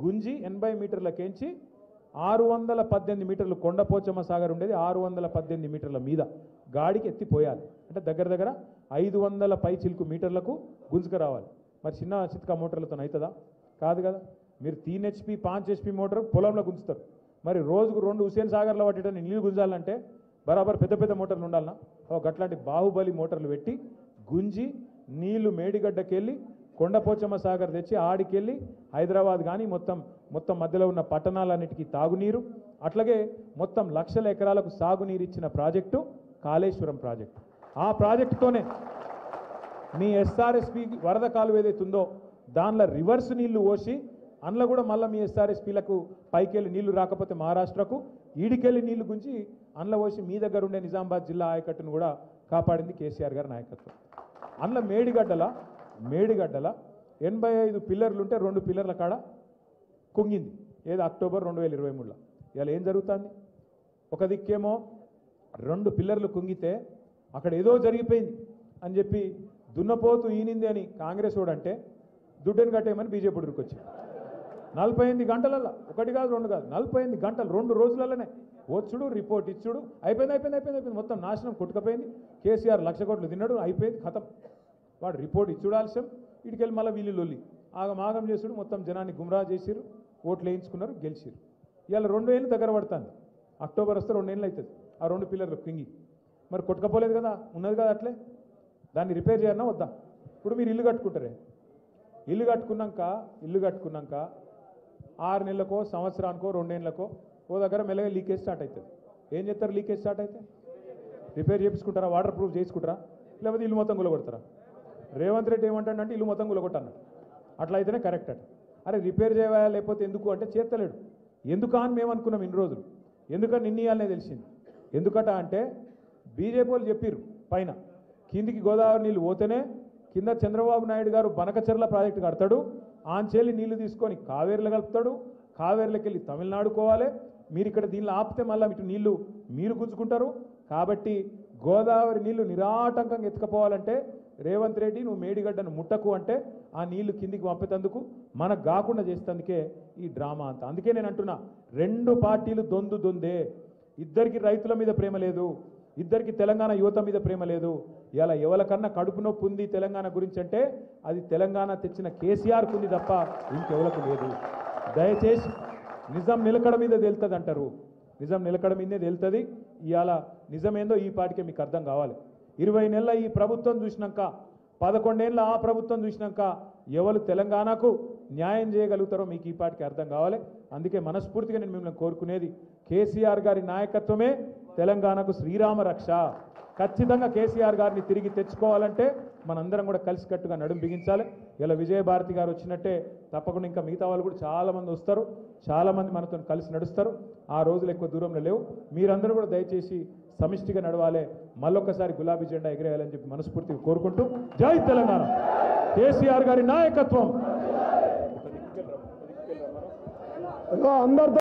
A: గుంజి 80 మీటర్లకేంచి 618 మీటర్లు కొండపోచమ్మ సాగర్ ఉండేది 618 మీటర్ల మీద గాడికి ఎత్తిపోయాలి. అంటే దగ్గర దగ్గర 500 పై చిలుకు మీటర్లకు గుంజుకు రావాలి. మరి చిన్న చిత్కా మోటార్లతో అవుతుందా? కాదు కదా. మీరు 3 HP 5 HP మోటార్ పొలంలో గుంజుతారు. మరి రోజుకు 2 హుస్సేన్ సాగర్లో పట్టేటని నీళ్ళు గుంజాలంటే బరాబర్ పెద్ద పెద్ద మోటార్లు ఉండాలన్నా? గట్లాంటి బాహుబలి మోటార్లు పెట్టి గుంజి నీళ్లు మేడిగడ్డకెళ్ళి కొండపోచమ్మ సాగర్ తెచ్చి ఆడికెళ్ళి హైదరాబాద్ కానీ మొత్తం మధ్యలో ఉన్న పట్టణాలన్నిటికీ తాగునీరు, అట్లాగే మొత్తం లక్షల ఎకరాలకు సాగునీరు ఇచ్చిన ప్రాజెక్టు కాళేశ్వరం ప్రాజెక్టు. ఆ ప్రాజెక్టుతోనే మీ ఎస్ఆర్ఎస్పి వరద కాలువ ఏదైతే ఉందో దానిలో రివర్స్ నీళ్లు పోసి అందులో కూడా మళ్ళీ మీ ఎస్ఆర్ఎస్పీలకు పైకెళ్ళి నీళ్లు రాకపోతే మహారాష్ట్రకు ఈడికెళ్ళి నీళ్లు గుంచి అందులో పోసి మీ దగ్గర ఉండే నిజామాబాద్ జిల్లా ఆయకట్టును కూడా కాపాడింది కేసీఆర్ గారి నాయకత్వం. అందులో మేడిగడ్డల 85 పిల్లర్లు ఉంటే 2 పిల్లర్ల కాడ కుంగింది. ఏది అక్టోబర్ 2023లో. ఇలా ఏం జరుగుతుంది? ఒక దిక్కేమో 2 పిల్లర్లు కుంగితే అక్కడ ఏదో జరిగిపోయింది అని చెప్పి దున్నపోతూ ఈనింది అని కాంగ్రెస్ వాడు అంటే దుడ్డని కట్టేయమని బీజేపీ ఉరికొచ్చింది. 48 గంటలల్లో, 1 కాదు 2 కాదు, 48 గంటలు 2 రోజులలోనే వచ్చుడు రిపోర్ట్ ఇచ్చుడు అయిపోయింది. మొత్తం నాశనం కొట్టుకపోయింది. కేసీఆర్ 1,00,000 కోట్లు తిన్నాడు, అయిపోయింది, ఖతం. వాడు రిపోర్ట్ ఇచ్చుడు ఆలస్యం, ఇటుకెళ్ళి మళ్ళీ వీళ్ళు లొల్లి ఆగమాగం చేసుడు, మొత్తం జనాన్ని గుమ్రా చేసిరు, ఓట్లు వేయించుకున్నారు, గెలిచిరు. ఇవాళ 2 ఏళ్ళు దగ్గర పడుతుంది. అక్టోబర్ వస్తే 2 ఏళ్ళు అవుతుంది ఆ 2 పిల్లర్లు కింగి. మరి కొట్టుకపోలేదు కదా, ఉన్నది కదా అట్లే. దాన్ని రిపేర్ చేయాలన్నా వద్దా? ఇప్పుడు మీరు ఇల్లు కట్టుకుంటారే, ఇల్లు కట్టుకున్నాక 6 నెలలకో సంవత్సరానికో 2 ఏళ్ళకో ఓ దగ్గర మెల్లగా లీకేజ్ స్టార్ట్ అవుతుంది. ఏం చేస్తారు? లీకేజ్ స్టార్ట్ అయితే రిపేర్ చేయించుకుంటారా? వాటర్ ప్రూఫ్ చేసుకుంటారా? లేకపోతే ఇల్లు మొత్తం గులగొడతారా? రేవంత్ రెడ్డి ఏమంటాడంటే ఇల్లు మొత్తం గులగొట్టన్నాడు. అట్లా అయితేనే కరెక్ట్ అట. అరే రిపేర్ చేయాలి లేకపోతే ఎందుకు అంటే చేస్తలేడు. ఎందుకు అని మేము అనుకున్నాం ఇన్ని రోజులు. ఎందుకని నిన్నయాలనే తెలిసింది. ఎందుకట అంటే బీజేపీ వాళ్ళు చెప్పిర్రు పైన కిందికి గోదావరి నీళ్ళు పోతేనే కింద చంద్రబాబు నాయుడు గారు బనకచెర్ల ప్రాజెక్టు కడతాడు, ఆంచేలి నీళ్లు తీసుకొని కావేరీలో కలుపుతాడు, కావేరీలోకి వెళ్ళి తమిళనాడు పోవాలి, మీరు ఇక్కడ దీనిలో ఆపితే మళ్ళీ ఇటు నీళ్లు మీరు గుంజుకుంటారు. కాబట్టి గోదావరి నీళ్లు నిరాటంకంగా ఎత్తుకపోవాలంటే రేవంత్ రెడ్డి నువ్వు మేడిగడ్డను ముట్టకు అంటే ఆ నీళ్లు కిందికి పంపేందుకు మనకు కాకుండా చేసేందుకే ఈ డ్రామా అంతా. అందుకే నేను అంటున్నా 2 పార్టీలు దొందే. ఇద్దరికి రైతుల మీద ప్రేమ లేదు, ఇద్దరికి తెలంగాణ యువత మీద ప్రేమ లేదు. ఇలా ఎవరికన్నా కడుపు నొప్పి ఉంది తెలంగాణ గురించి అంటే అది తెలంగాణ తెచ్చిన కేసీఆర్కు ఉంది తప్ప ఇంకెవరికి లేదు. దయచేసి నిజం నిలకడ మీద తేలుతుంది అంటారు, నిజం నిలకడ మీదే తేలుతుంది. ఇవాళ నిజమేందో ఈ పాటికే మీకు అర్థం కావాలి. 20 నెలల ఈ ప్రభుత్వం చూసినాక 11 ఏళ్ళ ఆ ప్రభుత్వం చూసినాక ఎవరు తెలంగాణకు న్యాయం చేయగలుగుతారో మీకు ఈ పాటికి అర్థం కావాలి. అందుకే మనస్ఫూర్తిగా నేను మిమ్మల్ని కోరుకునేది కేసీఆర్ గారి నాయకత్వమే తెలంగాణకు శ్రీరామ రక్ష. ఖచ్చితంగా కేసీఆర్ గారిని తిరిగి తెచ్చుకోవాలంటే మనందరం కూడా కలిసికట్టుగా నడుం బిగించాలి. ఇలా విజయభారతి గారు వచ్చినట్టే తప్పకుండా ఇంకా మిగతా వాళ్ళు కూడా చాలామంది వస్తారు, చాలామంది మనతో కలిసి నడుస్తారు. ఆ రోజులు ఎక్కువ దూరంలో లేవు. మీరందరూ కూడా దయచేసి సమిష్టిగా నడవాలి, మళ్ళొక్కసారి గులాబీ జెండా ఎగిరేయాలని చెప్పి మనస్ఫూర్తిగా కోరుకుంటూ జై తెలంగాణ, కేసీఆర్ గారి నాయకత్వం. అందరితో